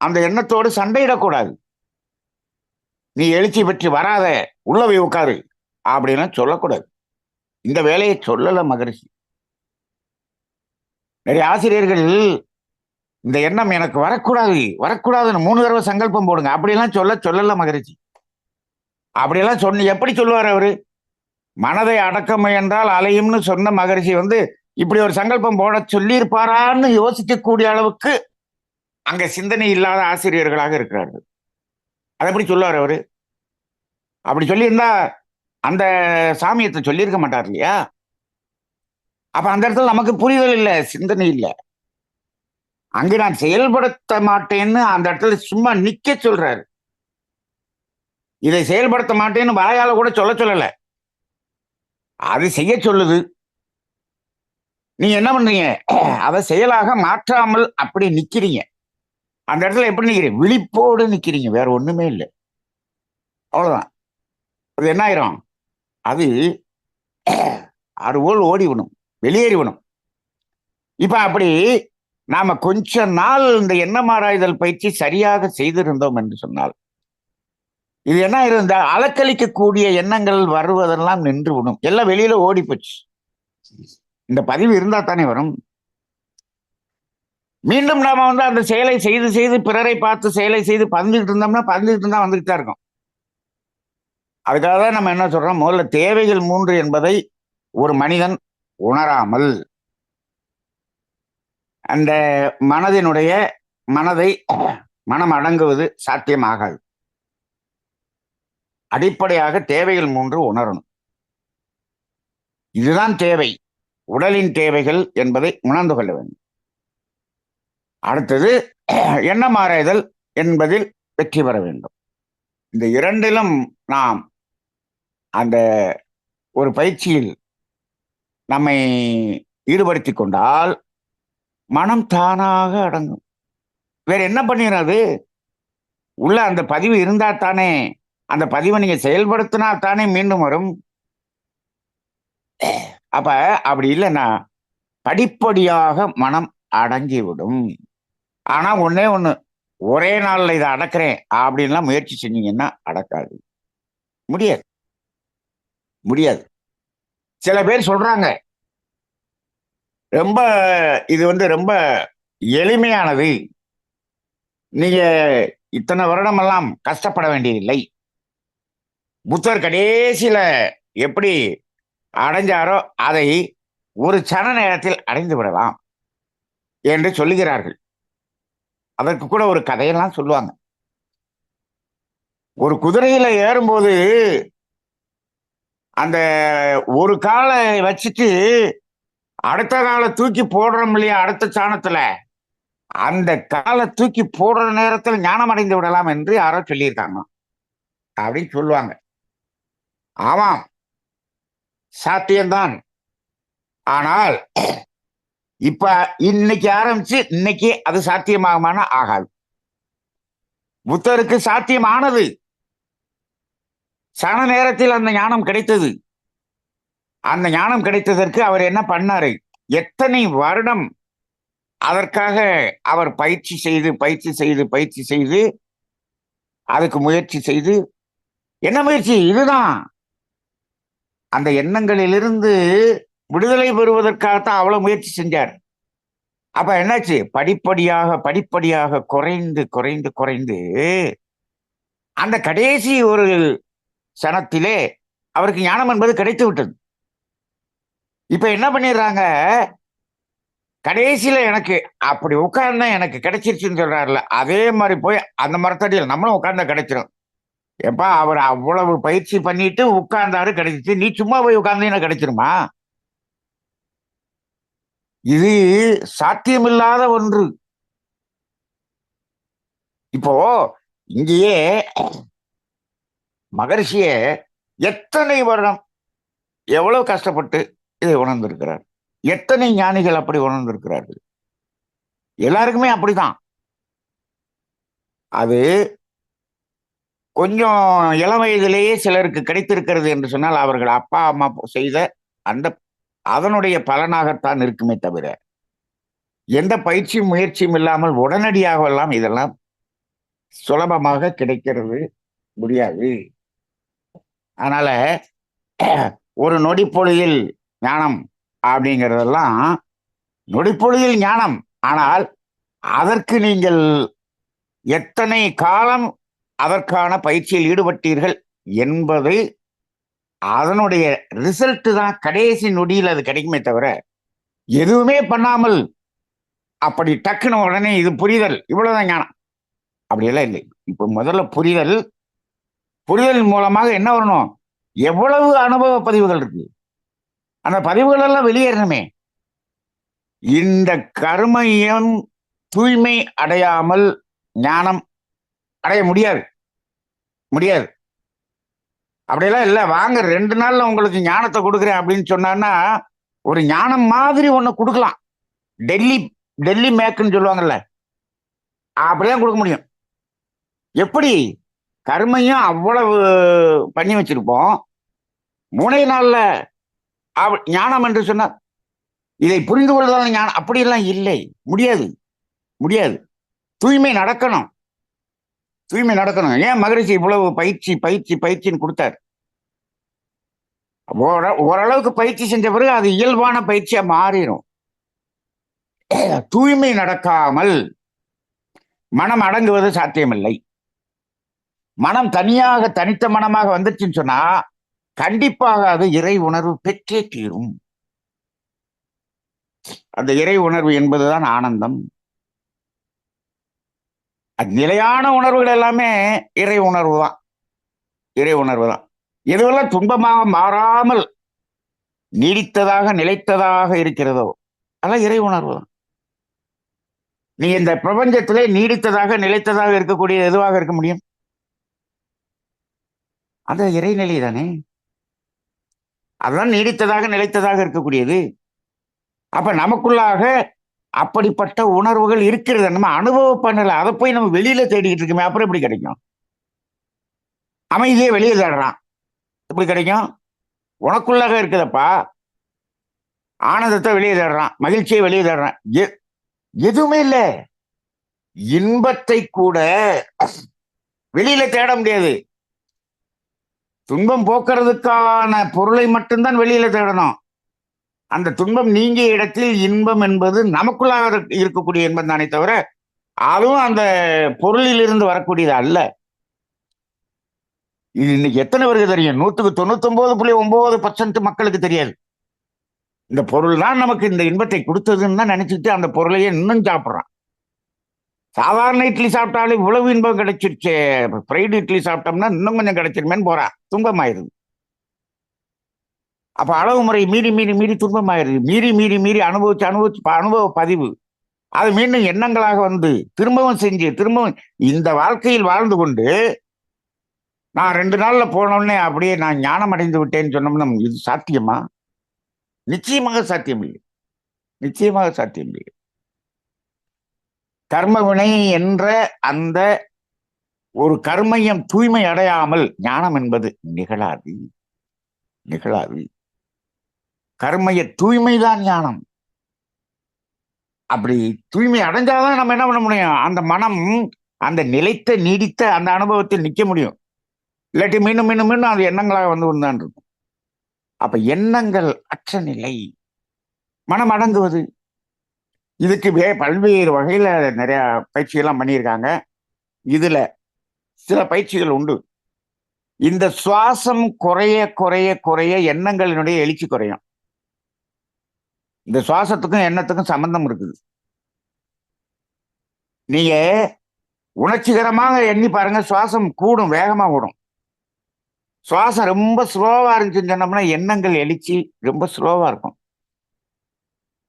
அந்த எண்ணத்தோடு சண்டையிடக்கூடாது. நீ எழுச்சி பெற்று வராத, உள்ள போய் உட்காரு அப்படின்னு சொல்லக்கூடாது. இந்த வேலையை சொல்லல மகரிஷி. நிறைய ஆசிரியர்கள் இந்த எண்ணம் எனக்கு வரக்கூடாதுன்னு 3 தடவை சங்கல்பம் போடுங்க அப்படியெல்லாம் சொல்லல மகரிஷி. அப்படியெல்லாம் எப்படி சொல்லுவார் அவரு? மனதை அடக்க முயன்றால் அலையும்னு சொன்ன மகரிஷி இப்படி ஒரு சங்கல்பம் போட சொல்லியிருப்பாரான்னு யோசிக்கக்கூடிய அளவுக்கு அங்க சிந்தனை இல்லாத ஆசிரியர்களாக இருக்கிறார்கள். அதை எப்படி சொல்லுவார் அவரு? அப்படி சொல்லியிருந்தா அந்த சாமியத்தை சொல்லியிருக்க மாட்டார் இல்லையா? அப்ப அந்த இடத்துல நமக்கு புரிதல் இல்லை, சிந்தனை இல்லை. அங்கு நான் செயல்படுத்த மாட்டேன்னு அந்த இடத்துல சும்மா நிக்க சொல்றாரு. இதை செயல்படுத்த மாட்டேன்னு வாயால கூட சொல்லல, அது செய்ய சொல்லுது. நீங்க என்ன பண்றீங்க? அதை செயலாக மாற்றாமல் அப்படி நிக்கிறீங்க. அந்த இடத்துல எப்படி நிக்கிறீங்க? விழிப்போடு நிக்கிறீங்க, வேற ஒண்ணுமே இல்லை. அவ்வளவுதான். அது என்ன ஆயிரும்? அது போல் ஓடிவிடும், வெளியேறிவிடும். இப்ப அப்படி நாம கொஞ்ச நாள் இந்த எண்ணம் ஆராய்தல் பயிற்சி சரியாக செய்திருந்தோம் என்று சொன்னால் இது என்ன இருந்தா அலக்களிக்கக்கூடிய எண்ணங்கள் வருவதெல்லாம் நின்று விடும், எல்லாம் வெளியில ஓடி போச்சு. இந்த பதிவு இருந்தா தானே வரும். மீண்டும் நாம அந்த செயலை செய்து செய்து பிறரை பார்த்து செயலை செய்து பதிஞ்சுக்கிட்டு இருந்தோம்னா பதிஞ்சுக்கிட்டு இருந்தா வந்துகிட்டு தான் இருக்கும். அதுக்காக தான் நம்ம என்ன சொல்றோம், முதல்ல தேவைகள் 3 என்பதை ஒரு மனிதன் உணராமல் அந்த மனம் அடங்குவது சாத்தியமாகாது. அடிப்படையாக தேவைகள் 3 உணரணும். இதுதான் தேவை, உடலின் தேவைகள் என்பதை உணர்ந்து கொள்ள வேண்டும். அடுத்தது எண்ணம் ஆராய்தல் என்பதில் வெற்றி பெற வேண்டும். இந்த இரண்டிலும் நாம் அந்த ஒரு பயிற்சியில் நம்மை ஈடுபடுத்தி கொண்டால் மனம் தானாக அடங்கும். வேற என்ன பண்ணிடுறது? உள்ள அந்த பதிவு இருந்தா தானே, அந்த பதிவை நீங்க செயல்படுத்தினா தானே மீண்டும் வரும். அப்ப அப்படி இல்லைன்னா படிப்படியாக மனம் அடங்கிவிடும். ஆனா ஒண்ணே ஒண்ணு, ஒரே நாள்ல இதை அடக்கிறேன் அப்படின்லாம் முயற்சி செஞ்சீங்கன்னா அடக்காது, முடியாது முடியாது. சில பேர் சொல்றாங்க ரொம்ப இது ரொம்ப எளிமையானது, நீங்க இத்தனை வருடமெல்லாம் கஷ்டப்பட வேண்டியதில்லை, புத்தர் கடைசியில எப்படி அடைஞ்சாரோ அதை ஒரு சன நேரத்தில் அடைந்து விடலாம் என்று சொல்லுகிறார்கள். அதற்கு கூட ஒரு கதையெல்லாம் சொல்லுவாங்க. ஒரு குதிரையில ஏறும்போது அந்த ஒரு காலை வச்சுட்டு அடுத்த காலை தூக்கி போடுறோம் இல்லையா, அடுத்த சாணத்துல அந்த காலை தூக்கி போடுற நேரத்தில் ஞானம் அடைந்து விடலாம் என்று யாரோ சொல்லியிருக்காங்க அப்படின்னு சொல்லுவாங்க. ஆமாம், சாத்தியம்தான். ஆனால் இப்ப இன்னைக்கு ஆரம்பிச்சு இன்னைக்கு அது சாத்தியமாகுமான ஆகாது. புத்தருக்கு சாத்தியமானது, சன நேரத்தில் அந்த ஞானம் கிடைத்தது. அந்த ஞானம் கிடைத்ததற்கு அவர் என்ன பண்ணாரு, எத்தனை வருடம் அதற்காக அவர் பயிற்சி செய்து அதுக்கு முயற்சி செய்து, என்ன முயற்சி? இதுதான் அந்த எண்ணங்களிலிருந்து விடுதலை பெறுவதற்காகத்தான் அவ்வளவு முயற்சி செஞ்சார். அப்ப என்னாச்சு, படிப்படியாக குறைந்து அந்த கடைசி ஒரு சனத்திலே அவருக்கு ஞானம் என்பது கிடைத்து விட்டது. இப்ப என்ன பண்ணிடுறாங்க, கடைசியில எனக்கு அப்படி உட்கார்ந்தா எனக்கு கிடைச்சிருச்சுன்னு சொல்றாருல, அதே மாதிரி போய் அந்த மரத்தடியில் நம்மளும் உட்கார்ந்தா கிடைச்சிடும். எப்பா அவர் அவ்வளவு பயிற்சி பண்ணிட்டு உட்கார்ந்தாரு, கிடைச்சிச்சு, நீ சும்மா போய் உட்கார்ந்தீங்கன்னா கிடைச்சிருமா? இது சாத்தியமில்லாத ஒன்று. இப்போ இங்கேயே மகரிஷிய எத்தனை வருடம் எவ்வளவு கஷ்டப்பட்டு இதை உணர்ந்திருக்கிறார், எத்தனை ஞானிகள் அப்படி உணர்ந்திருக்கிறார்கள். எல்லாருக்குமே அப்படிதான். அது கொஞ்சம் இளம் வயதிலேயே சிலருக்கு கிடைத்திருக்கிறது என்று சொன்னால் அவர்கள் அப்பா அம்மா செய்த அந்த அதனுடைய பலனாகத்தான் இருக்குமே தவிர எந்த பயிற்சியும் முயற்சியும் இல்லாமல் உடனடியாக எல்லாம் இதெல்லாம் சுலபமாக கிடைக்கிறது முடியாது. அதனால ஒரு நொடிப்பொழுதில் ஞானம் அப்படிங்கிறதெல்லாம் நொடிப்பொழுதில் ஞானம். ஆனால் அதற்கு நீங்கள் எத்தனை காலம் அதற்கான பயிற்சியில் ஈடுபட்டீர்கள் என்பது அதனுடைய ரிசல்ட் தான் கடைசி நொடியில் அது கிடைக்குமே தவிர எதுவுமே பண்ணாமல் அப்படி டக்குன்னு உடனே இது புரிதல் இவ்வளவுதான் ஞானம் அப்படியெல்லாம் இல்லை. இப்ப முதல்ல புரிதல் மூலமாக என்ன வரணும், எவ்வளவு அனுபவ பதிவுகள் இருக்கு, அந்த பதிவுகள் எல்லாம் வெளியேறணுமே. இந்த கர்மயம் தூய்மை அடையாமல் ஞானம் அடைய முடியாது. அப்படியெல்லாம் இல்லை, வாங்க 2 நாள்ல உங்களுக்கு ஞானத்தை கொடுக்குறேன் அப்படின்னு சொன்னான்னா ஒரு ஞானம் மாதிரி ஒண்ணு கொடுக்கலாம். டெல்லி மேக்குன்னு சொல்லுவாங்கல்ல, அப்படிதான் கொடுக்க முடியும். எப்படி? கர்மையும் அவ்வளவு பண்ணி வச்சிருப்போம், 3 நாள்ல ஞானம் என்று சொன்னா இதை புரிந்து கொள்வதால் ஞானம் அப்படியெல்லாம் இல்லை, முடியாது. தூய்மை நடக்கணும். தூய்மை நடக்கணும். ஏன் மகரிஷி இவ்வளவு பயிற்சி பயிற்சி பயிற்சின்னு கொடுத்தாரு? ஓரளவுக்கு பயிற்சி செஞ்ச பிறகு அது இயல்பான பயிற்சியா மாறிடும். தூய்மை நடக்காமல் மனம் அடங்குவது சாத்தியமில்லை. மனம் தனியாக தனித்த மனமாக வந்துச்சுன்னு சொன்னா கண்டிப்பாக அது இறை உணர்வு பெற்றே தீரும். அந்த இறை உணர்வு என்பதுதான் ஆனந்தம். அது நிலையான உணர்வுகள் எல்லாமே இறை உணர்வு தான். இறை உணர்வு தான். எதுவெல்லாம் துன்பமாக மாறாமல் நீடித்ததாக நிலைத்ததாக இருக்கிறதோ அதெல்லாம் இறை உணர்வு தான். நீ இந்த பிரபஞ்சத்திலே நீடித்ததாக நிலைத்ததாக இருக்கக்கூடிய எதுவாக இருக்க முடியும்? அந்த இறைநிலை தானே. அதுதான் நீடித்ததாக நிலைத்ததாக இருக்கக்கூடியது. அப்ப நமக்குள்ளாக அப்படிப்பட்ட உணர்வுகள் இருக்கிறது. நம்ம அனுபவம் பண்ணல, அதை போய் நம்ம வெளியில தேடிக்கிட்டு இருக்கோமே, அப்புறம் எப்படி கிடைக்கும்? அமைதியே வெளியே தேடுறான், எப்படி கிடைக்கும்? உனக்குள்ளாக இருக்குதப்பா. ஆனந்தத்தை வெளியே தேடுறான், மகிழ்ச்சியை வெளியே தேடுறான். எதுவுமே இல்லை. இன்பத்தை கூட வெளியில தேட முடியாது. துன்பம் போக்குறதுக்கான பொருளை மட்டும்தான் வெளியில தேடணும். அந்த துன்பம் நீங்கிய இடத்தில் இன்பம் என்பது நமக்குள்ளாக இருக்கக்கூடிய இன்பம் தானே தவிர அதுவும் அந்த பொருளில் இருந்து வரக்கூடியது அல்ல. இது இன்னைக்கு எத்தனை பேருக்கு தெரியும்? 99.9% மக்களுக்கு தெரியாது. இந்த பொருள் தான் நமக்கு இந்த இன்பத்தை கொடுத்ததுன்னு தான் நினைச்சிட்டு அந்த பொருளையே இன்னும் சாப்பிட்றான். சாதாரண இட்லி சாப்பிட்டாலும் இவ்வளவு இன்பம் கிடைச்சிருச்சு, ஃப்ரைடு இட்லி சாப்பிட்டோம்னா இன்னும் கொஞ்சம் கிடைச்சிருமேன்னு போறான். துன்பமாயிருது. அப்ப அளவு முறை மீறி மீறி மீறி துன்பமாயிருது. மீறி மீறி மீறி அனுபவிச்சு அனுபவிச்சு அனுபவ பதிவு அது மீண்டும் எண்ணங்களாக வந்து திரும்பவும் செஞ்சு திரும்பவும் இந்த வாழ்க்கையில் வாழ்ந்து கொண்டு நான் 2 நாள்ல போனோடனே அப்படியே நான் ஞானம் அடைந்து விட்டேன்னு சொன்னோம்னா இது சாத்தியமா? நிச்சயமாக சாத்தியம் இல்லை. நிச்சயமாக சாத்தியம் இல்லை. கர்ம வினை என்ற அந்த ஒரு கர்மையம் தூய்மை அடையாமல் ஞானம் என்பது நிகழாது. நிகழாது. கர்மைய தூய்மைதான் ஞானம். அப்படி தூய்மை அடைஞ்சாதான் நம்ம என்ன பண்ண முடியும்? அந்த மனம் அந்த நிலைத்த நீடித்த அந்த அனுபவத்தில் நிற்க முடியும். இல்லாட்டி மீண்டும் மீண்டும் மீண்டும் அது எண்ணங்களாக வந்து கொண்டுதான் இருக்கும். அப்ப எண்ணங்கள் அற்ற நிலை, மனம் அடங்குவது. இதுக்கு பல்வேறு வகையில நிறைய பயிற்சிகள்லாம் பண்ணியிருக்காங்க. இதுல சில பயிற்சிகள் உண்டு. இந்த சுவாசம் குறைய குறைய குறைய எண்ணங்களினுடைய எழுச்சி குறையும். இந்த சுவாசத்துக்கும் எண்ணத்துக்கும் சம்பந்தம் இருக்குது. நீங்க உணர்ச்சிகரமாக எண்ணி பாருங்க, சுவாசம் கூடும், வேகமா கூடும். சுவாசம் ரொம்ப ஸ்லோவா இருந்துச்சுன்னு சொன்னோம்னா எண்ணங்கள் எழுச்சி ரொம்ப ஸ்லோவா இருக்கும்.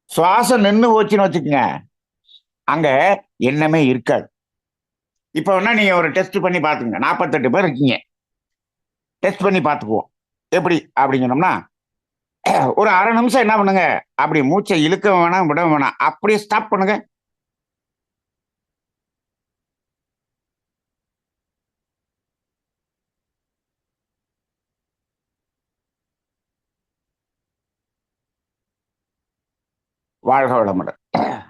சுவாசம் நின்று போச்சுன்னு வச்சுக்கோங்க, அங்க எண்ணமே இருக்காது. இப்ப வேணா நீங்க ஒரு டெஸ்ட் பண்ணி பாத்துங்க. 48 பேர் இருக்கீங்க, டெஸ்ட் பண்ணி பார்த்துக்குவோம். எப்படி அப்படின்னு சொன்னோம்னா, ஒரு அரை நிமிஷம் என்ன பண்ணுங்க, அப்படி மூச்சை இழுக்க வேணாம் விட வேணாம், அப்படியே ஸ்டாப் பண்ணுங்க. வாழ்க வளமுடன்.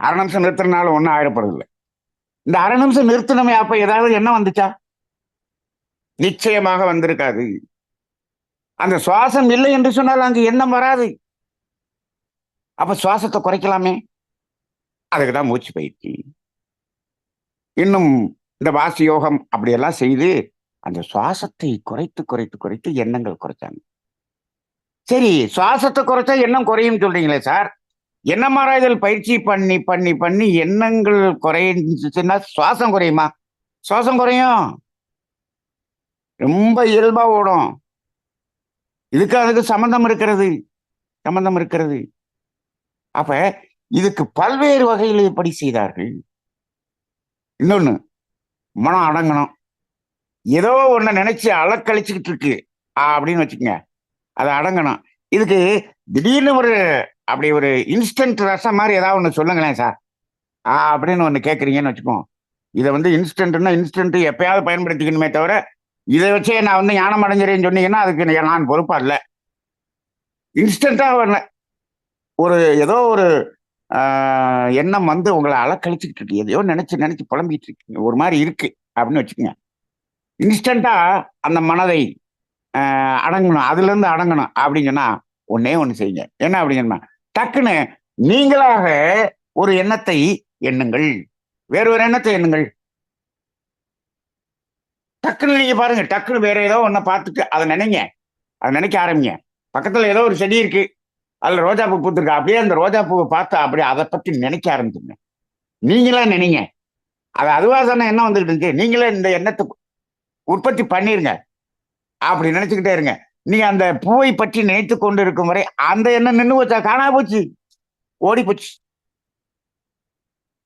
அரை நிமிஷம் நிறுத்தினால ஒன்றும் ஆயிடப்படுதில்லை. இந்த அரை நிமிஷம் நிறுத்தினமே அப்ப ஏதாவது எண்ணம் வந்துச்சா? நிச்சயமாக வந்திருக்காது. அந்த சுவாசம் இல்லை என்று சொன்னால் அங்கு எண்ணம் வராது. அப்ப சுவாசத்தை குறைக்கலாமே. அதுக்குதான் மூச்சு பயிற்சி. இன்னும் இந்த வாசி யோகம் அப்படியெல்லாம் செய்து அந்த சுவாசத்தை குறைத்து குறைத்து குறைத்து எண்ணங்கள் குறைச்சாங்க. சரி, சுவாசத்தை குறைச்சா எண்ணம் குறையும் சொல்றீங்களே சார், எண்ணமாராய்தல் பயிற்சி பண்ணி பண்ணி பண்ணி எண்ணங்கள் குறைஞ்சுன்னா சுவாசம் குறையுமா? சுவாசம் குறையும், ரொம்ப இயல்பா ஓடும். இதுக்கு அதுக்கு சம்பந்தம் இருக்கிறது, சம்பந்தம் இருக்கிறது. அப்ப இதுக்கு பல்வேறு வகையில் எப்படி செய்தார்கள். இன்னொன்னு, மனம் அடங்கணும். ஏதோ ஒண்ணு நினைச்சு அலக்கழிச்சுக்கிட்டு இருக்கு அப்படின்னு வச்சுக்கோங்க, அது அடங்கணும். இதுக்கு திடீர்னு ஒரு அப்படி ஒரு இன்ஸ்டன்ட் ரசம் மாதிரி ஏதாவது ஒன்று சொல்லுங்களேன் சார் அப்படின்னு ஒன்று கேட்குறீங்கன்னு வச்சுக்கோம். இதை வந்து இன்ஸ்டன்ட்னா இன்ஸ்டன்ட் எப்பயாவது பயன்படுத்திக்கணுமே தவிர இதை வச்சே நான் வந்து ஞானம் அடைஞ்சிறேன்னு சொன்னீங்கன்னா அதுக்கு நான் பொறுப்பா இல்லை. இன்ஸ்டண்டா ஒரு ஏதோ ஒரு எண்ணம் வந்து உங்களை அலக்கழிச்சுக்கிட்டு இருக்கு, எதையோ நினைச்சு நினைச்சு புலம்பிட்டு இருக்கீங்க, ஒரு மாதிரி இருக்கு அப்படின்னு வச்சுக்கோங்க. இன்ஸ்டண்டா அந்த மனதை அடங்கணும், அதுல இருந்து அடங்கணும் அப்படிங்கன்னா ஒன்னே ஒண்ணு செய்யுங்க. என்ன அப்படிங்கன்னா, டக்குன்னு நீங்களாக ஒரு எண்ணத்தை எண்ணுங்கள், வேற ஒரு எண்ணத்தை எண்ணுங்கள். டக்குன்னு நீங்க பாருங்க, டக்குன்னு வேற ஏதோ ஒன்ன பார்த்துட்டு அதை நினைங்க, அதை நினைக்க ஆரம்பிங்க. பக்கத்துல ஏதோ ஒரு செடி இருக்கு, அதுல ரோஜா பூ பூத்துருக்கு, அப்படியே அந்த ரோஜா பூவை பார்த்து அப்படியே அதை பத்தி நினைக்க ஆரம்பிச்சுங்க. நீங்களா நினைங்க. அது அதுவா தானே எண்ணம் வந்துகிட்டு இருந்துச்சு, நீங்களே இந்த எண்ணத்தை உற்பத்தி பண்ணிருங்க. அப்படி நினைச்சுக்கிட்டே இருங்க. நீங்க அந்த பூவை பற்றி நினைத்து கொண்டு இருக்கும் வரை அந்த எண்ணம் நின்று போச்சா, காணா போச்சு, ஓடி போச்சு.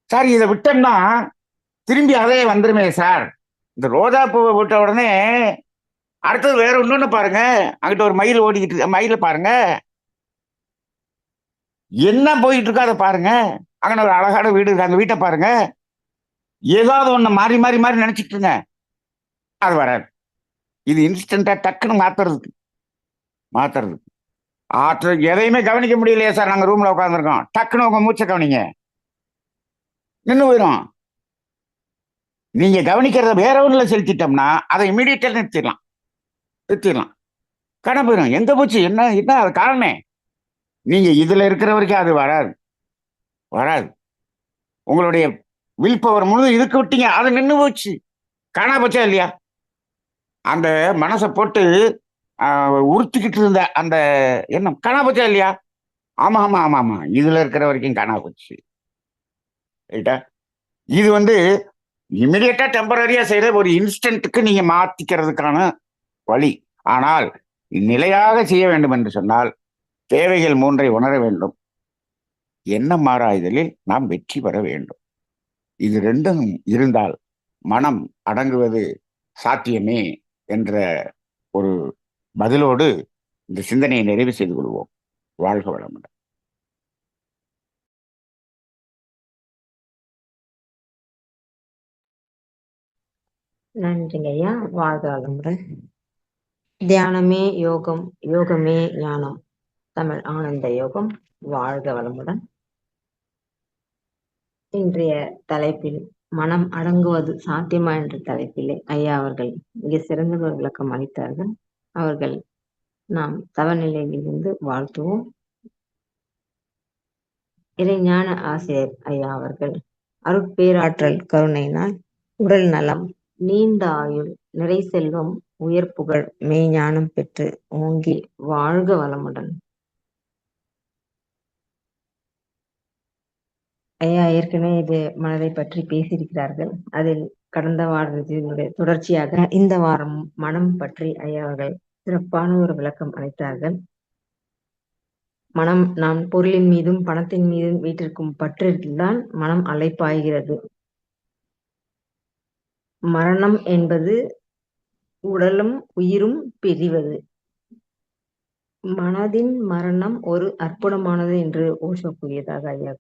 சார் இதை விட்டோம்னா திரும்பி அதே வந்துருமே சார். இந்த ரோஜா பூவை விட்ட உடனே அடுத்தது வேற ஒண்ணு பாருங்க, அங்கிட்ட ஒரு மயில் ஓடிக்கிட்டு இருக்கு, மயில பாருங்க, என்ன போயிட்டு இருக்கோ அதை பாருங்க. அங்கே ஒரு அழகான வீடு இருக்கு, அந்த வீட்டை பாருங்க. ஏதாவது ஒண்ணு மாறி மாறி மாறி நினைச்சிட்டு இருங்க, அது வராது. இது இன்ஸ்டன்டா டக்குன்னு மாத்துறது. ஆற்றல் எதையுமே கவனிக்க முடியலையே சார், நாங்க ரூம்ல உட்காந்துருக்கோம், டக்குன்னு உங்க மூச்சை கவனிங்க, நின்று போயிடும். நீங்க கவனிக்கிறத வேற ஒண்ணுல செலுத்திட்டோம்னா அதை இமீடியட்டா நிறுத்திடலாம். கடை போயிடும். எங்க போச்சு, என்ன என்ன அது காரணமே. நீங்க இதுல இருக்கிற வரைக்கும் அது வராது. உங்களுடைய வில் பவர் முழுவதும் இதுக்கு விட்டீங்க, அது நின்று போச்சு, காணா போச்சா இல்லையா. அந்த மனசை போட்டு உறுத்திக்கிட்டு இருந்த அந்த எண்ணம் காணா போச்சா இல்லையா. ஆமா ஆமா ஆமா ஆமா, இதுல இருக்கிற வரைக்கும் காணா போச்சு. ரைட்டா. இது இமிடியட்டா டெம்பரரியா செய்யற ஒரு இன்ஸ்டன்ட்டுக்கு நீங்க மாத்திக்கிறதுக்கான வழி. ஆனால் நிலையாக செய்ய வேண்டும் என்று சொன்னால் தேவைகள் 3ஐ உணர வேண்டும், எண்ணம் மாறாய்தலில் நாம் வெற்றி பெற வேண்டும். இது 2ம் இருந்தால் மனம் அடங்குவது சாத்தியமே என்ற ஒரு பதிலோடு இந்த சிந்தனையை நிறைவு செய்து கொள்வோம். வாழ்க வளமுடன். நன்றிங்க ஐயா. வாழ்க வளமுடன். தியானமே யோகம், யோகமே ஞானம். தமிழ் ஆனந்த யோகம். வாழ்க வளமுடன். இன்றைய தலைப்பில் மனம் அடங்குவது சாத்தியமா என்ற தலைப்பிலே ஐயா அவர்கள் மிக சிறந்த ஒரு விளக்கம் அளித்தார்கள். அவர்கள் நாம் தவநிலையிலிருந்து வாழ்த்துவோம். இறைஞான ஆசிரியர் ஐயா அவர்கள் அருட்பேராற்றல் கருணையினால் உடல் நலம், நீண்ட ஆயுள், நிறை செல்வம், உயர் புகழ், மெய்ஞானம் பெற்று ஓங்கி வாழ்க வளமுடன். ஐயா ஏற்கனவே இது மனதை பற்றி பேசியிருக்கிறார்கள். அதில் கடந்த வாரத்தினுடைய தொடர்ச்சியாக இந்த வாரம் மனம் பற்றி ஐயா அவர்கள் சிறப்பான ஒரு விளக்கம் அளித்தார்கள். மனம் நாம் பொருளின் மீதும் பணத்தின் மீதும் வீட்டிற்கும் பற்றில்தான் மனம் அலைப்பாய்கிறது. மரணம் என்பது உடலும் உயிரும் பிரிவது. மனதின் மரணம் ஒரு அற்புதமானது என்று ஓஷோ கூறியதாக ஐயா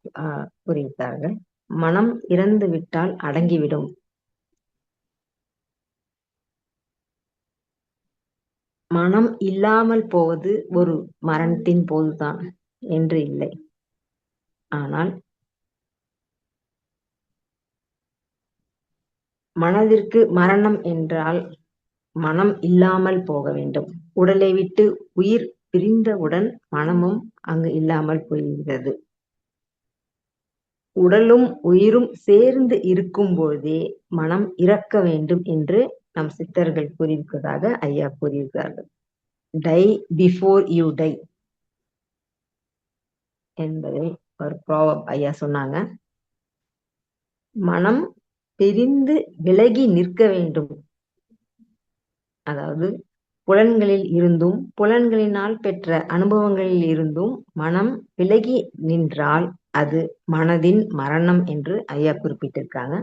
கூறியிருந்தார்கள். மனம் இறந்து விட்டால் அடங்கிவிடும். மனம் இல்லாமல் போவது ஒரு மரணத்தின் போதுதான் என்று இல்லை. ஆனால் மனதிற்கு மரணம் என்றால் மனம் இல்லாமல் போக வேண்டும். உடலை விட்டு உயிர் பிரிந்தவுடன் மனமும் அங்கு இல்லாமல் போய்கிறது. உடலும் உயிரும் சேர்ந்து இருக்கும் பொழுதே மனம் இறக்க வேண்டும் என்று நம் சித்தர்கள் கூறியிருப்பதாக ஐயா கூறியிருக்கிறார்கள். டை பிஃபோர் யூ டை என்பதை ஒரு ப்ராவர்ப் ஐயா சொன்னாங்க. மனம் பிரிந்து விலகி நிற்க வேண்டும். அதாவது புலன்களில் இருந்தும் புலன்களினால் பெற்ற அனுபவங்களில் இருந்தும் மனம் விலகி நின்றால் அது மனதின் மரணம் என்று ஐயா குறிப்பிட்டிருக்காங்க.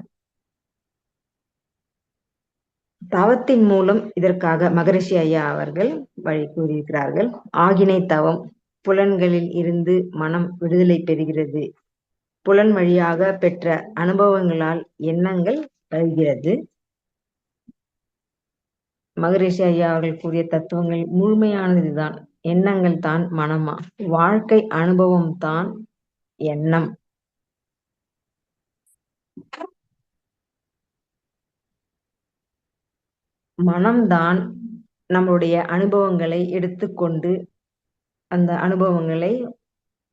தவத்தின் மூலம் இதற்காக மகரிஷி ஐயா அவர்கள் வழி கூறியிருக்கிறார்கள். ஆகினை தவம். புலன்களில் இருந்து மனம் விடுதலை பெறுகிறது. புலன் வழியாக பெற்ற அனுபவங்களால் எண்ணங்கள் வருகிறது. மகரிஷி ஐயா அவர்கள் கூறிய தத்துவங்கள் முழுமையானதுதான். எண்ணங்கள் தான் மனமா, வாழ்க்கை அனுபவம் தான் எண்ணம். மனம்தான் நம்முடைய அனுபவங்களை எடுத்துக்கொண்டு அந்த அனுபவங்களை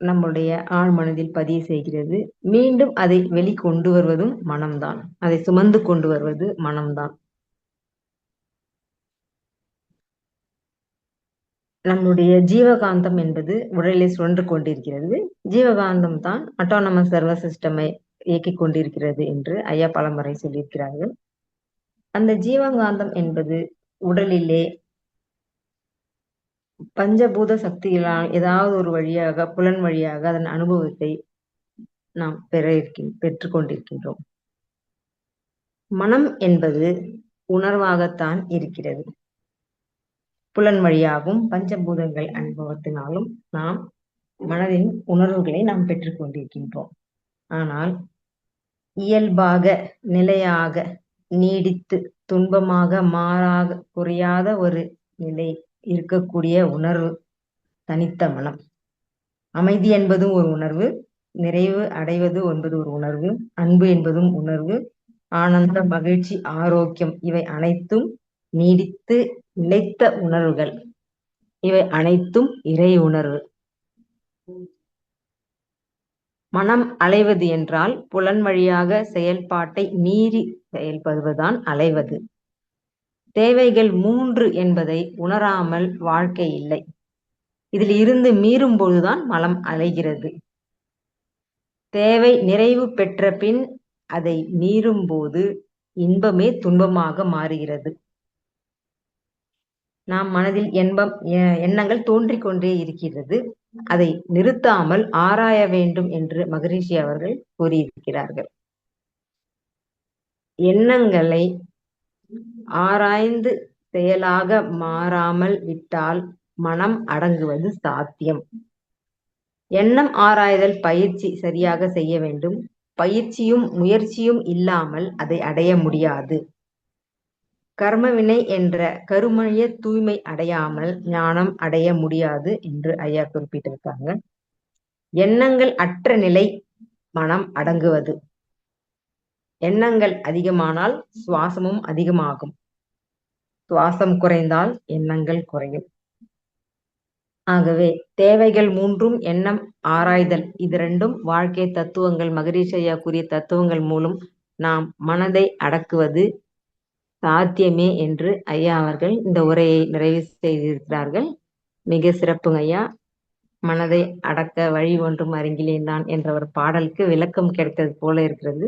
நம்முடைய ஆழ் மனதில் பதிவு செய்கிறது. மீண்டும் அதை வெளிக்கொண்டு வருவதும் மனம்தான். அதை சுமந்து கொண்டு வருவது மனம்தான். நம்முடைய ஜீவகாந்தம் என்பது உடலில் சுழன்று கொண்டிருக்கிறது. ஜீவகாந்தம் தான் அட்டானமஸ் நர்வஸ் சிஸ்டமை இயக்கிக் கொண்டிருக்கிறது என்று ஐயா பலமுறை சொல்லியிருக்கிறார்கள். அந்த ஜீவகாந்தம் என்பது உடலிலே பஞ்சபூத சக்திகளால் ஏதாவது ஒரு வழியாக புலன் வழியாக அதன் அனுபவத்தை நாம் பெற்றுக் கொண்டிருக்கின்றோம். மனம் என்பது உணர்வாகத்தான் இருக்கிறது. புலன் வழியாகவும் பஞ்சபூதங்கள் அனுபவத்தினாலும் நாம் மனதின் உணர்வுகளை நாம் பெற்றுக் கொண்டிருக்கின்றோம். ஆனால் இயல்பாக நிலையாக நீடித்து துன்பமாக மாறாக குறையாத ஒரு நிலை இருக்கக்கூடிய உணர்வு தனித்த மனம். அமைதி என்பதும் ஒரு உணர்வு, நிறைவு அடைவது என்பது ஒரு உணர்வு, அன்பு என்பதும் உணர்வு, ஆனந்த மகிழ்ச்சி ஆரோக்கியம் இவை அனைத்தும் நீடித்து நிலைத்த உணர்வுகள். இவை அனைத்தும் இறை உணர்வு. மனம் அலைவது என்றால் புலன் வழியாக செயல்பாட்டை மீறி செயல்படுவதுதான் அலைவது. தேவைகள் 3 என்பதை உணராமல் வாழ்க்கை இல்லை. இதில் இருந்து மீறும் பொழுதுதான் மனம் அலைகிறது. தேவை நிறைவு பெற்ற பின் அதை மீறும் போது இன்பமே துன்பமாக மாறுகிறது. நாம் மனதில் எண்ணங்கள் தோன்றிக் கொண்டே இருக்கிறது. அதை நிறுத்தாமல் ஆராய வேண்டும் என்று மகரிஷி அவர்கள் கூறியிருக்கிறார்கள். எண்ணங்களை ஆராய்ந்து செயலாக மாறாமல் விட்டால் மனம் அடங்குவது சாத்தியம். எண்ணம் ஆராய்தல் பயிற்சி சரியாக செய்ய வேண்டும். பயிற்சியும் முயற்சியும் இல்லாமல் அதை அடைய முடியாது. கர்மவினை என்ற கருமைய தூய்மை அடையாமல் ஞானம் அடைய முடியாது என்று ஐயா குறிப்பிட்டிருக்காங்க. எண்ணங்கள் அற்ற நிலை மனம் அடங்குவது. எண்ணங்கள் அதிகமானால் சுவாசமும் அதிகமாகும். சுவாசம் குறைந்தால் எண்ணங்கள் குறையும். ஆகவே தேவைகள் 3 எண்ணம் ஆராய்தல் இது 2 வாழ்க்கை தத்துவங்கள் மகரிஷி ஐயா கூறிய தத்துவங்கள் மூலம் நாம் மனதை அடக்குவது சாத்தியமே என்று ஐயா அவர்கள் இந்த உரையை நிறைவு செய்திருக்கிறார்கள். மிக சிறப்புங்க ஐயா. மனதை அடக்க வழி ஒன்றும் அறிங்கிலேன் தான் என்ற ஒரு பாடலுக்கு விளக்கம் கிடைத்தது போல இருக்கிறது.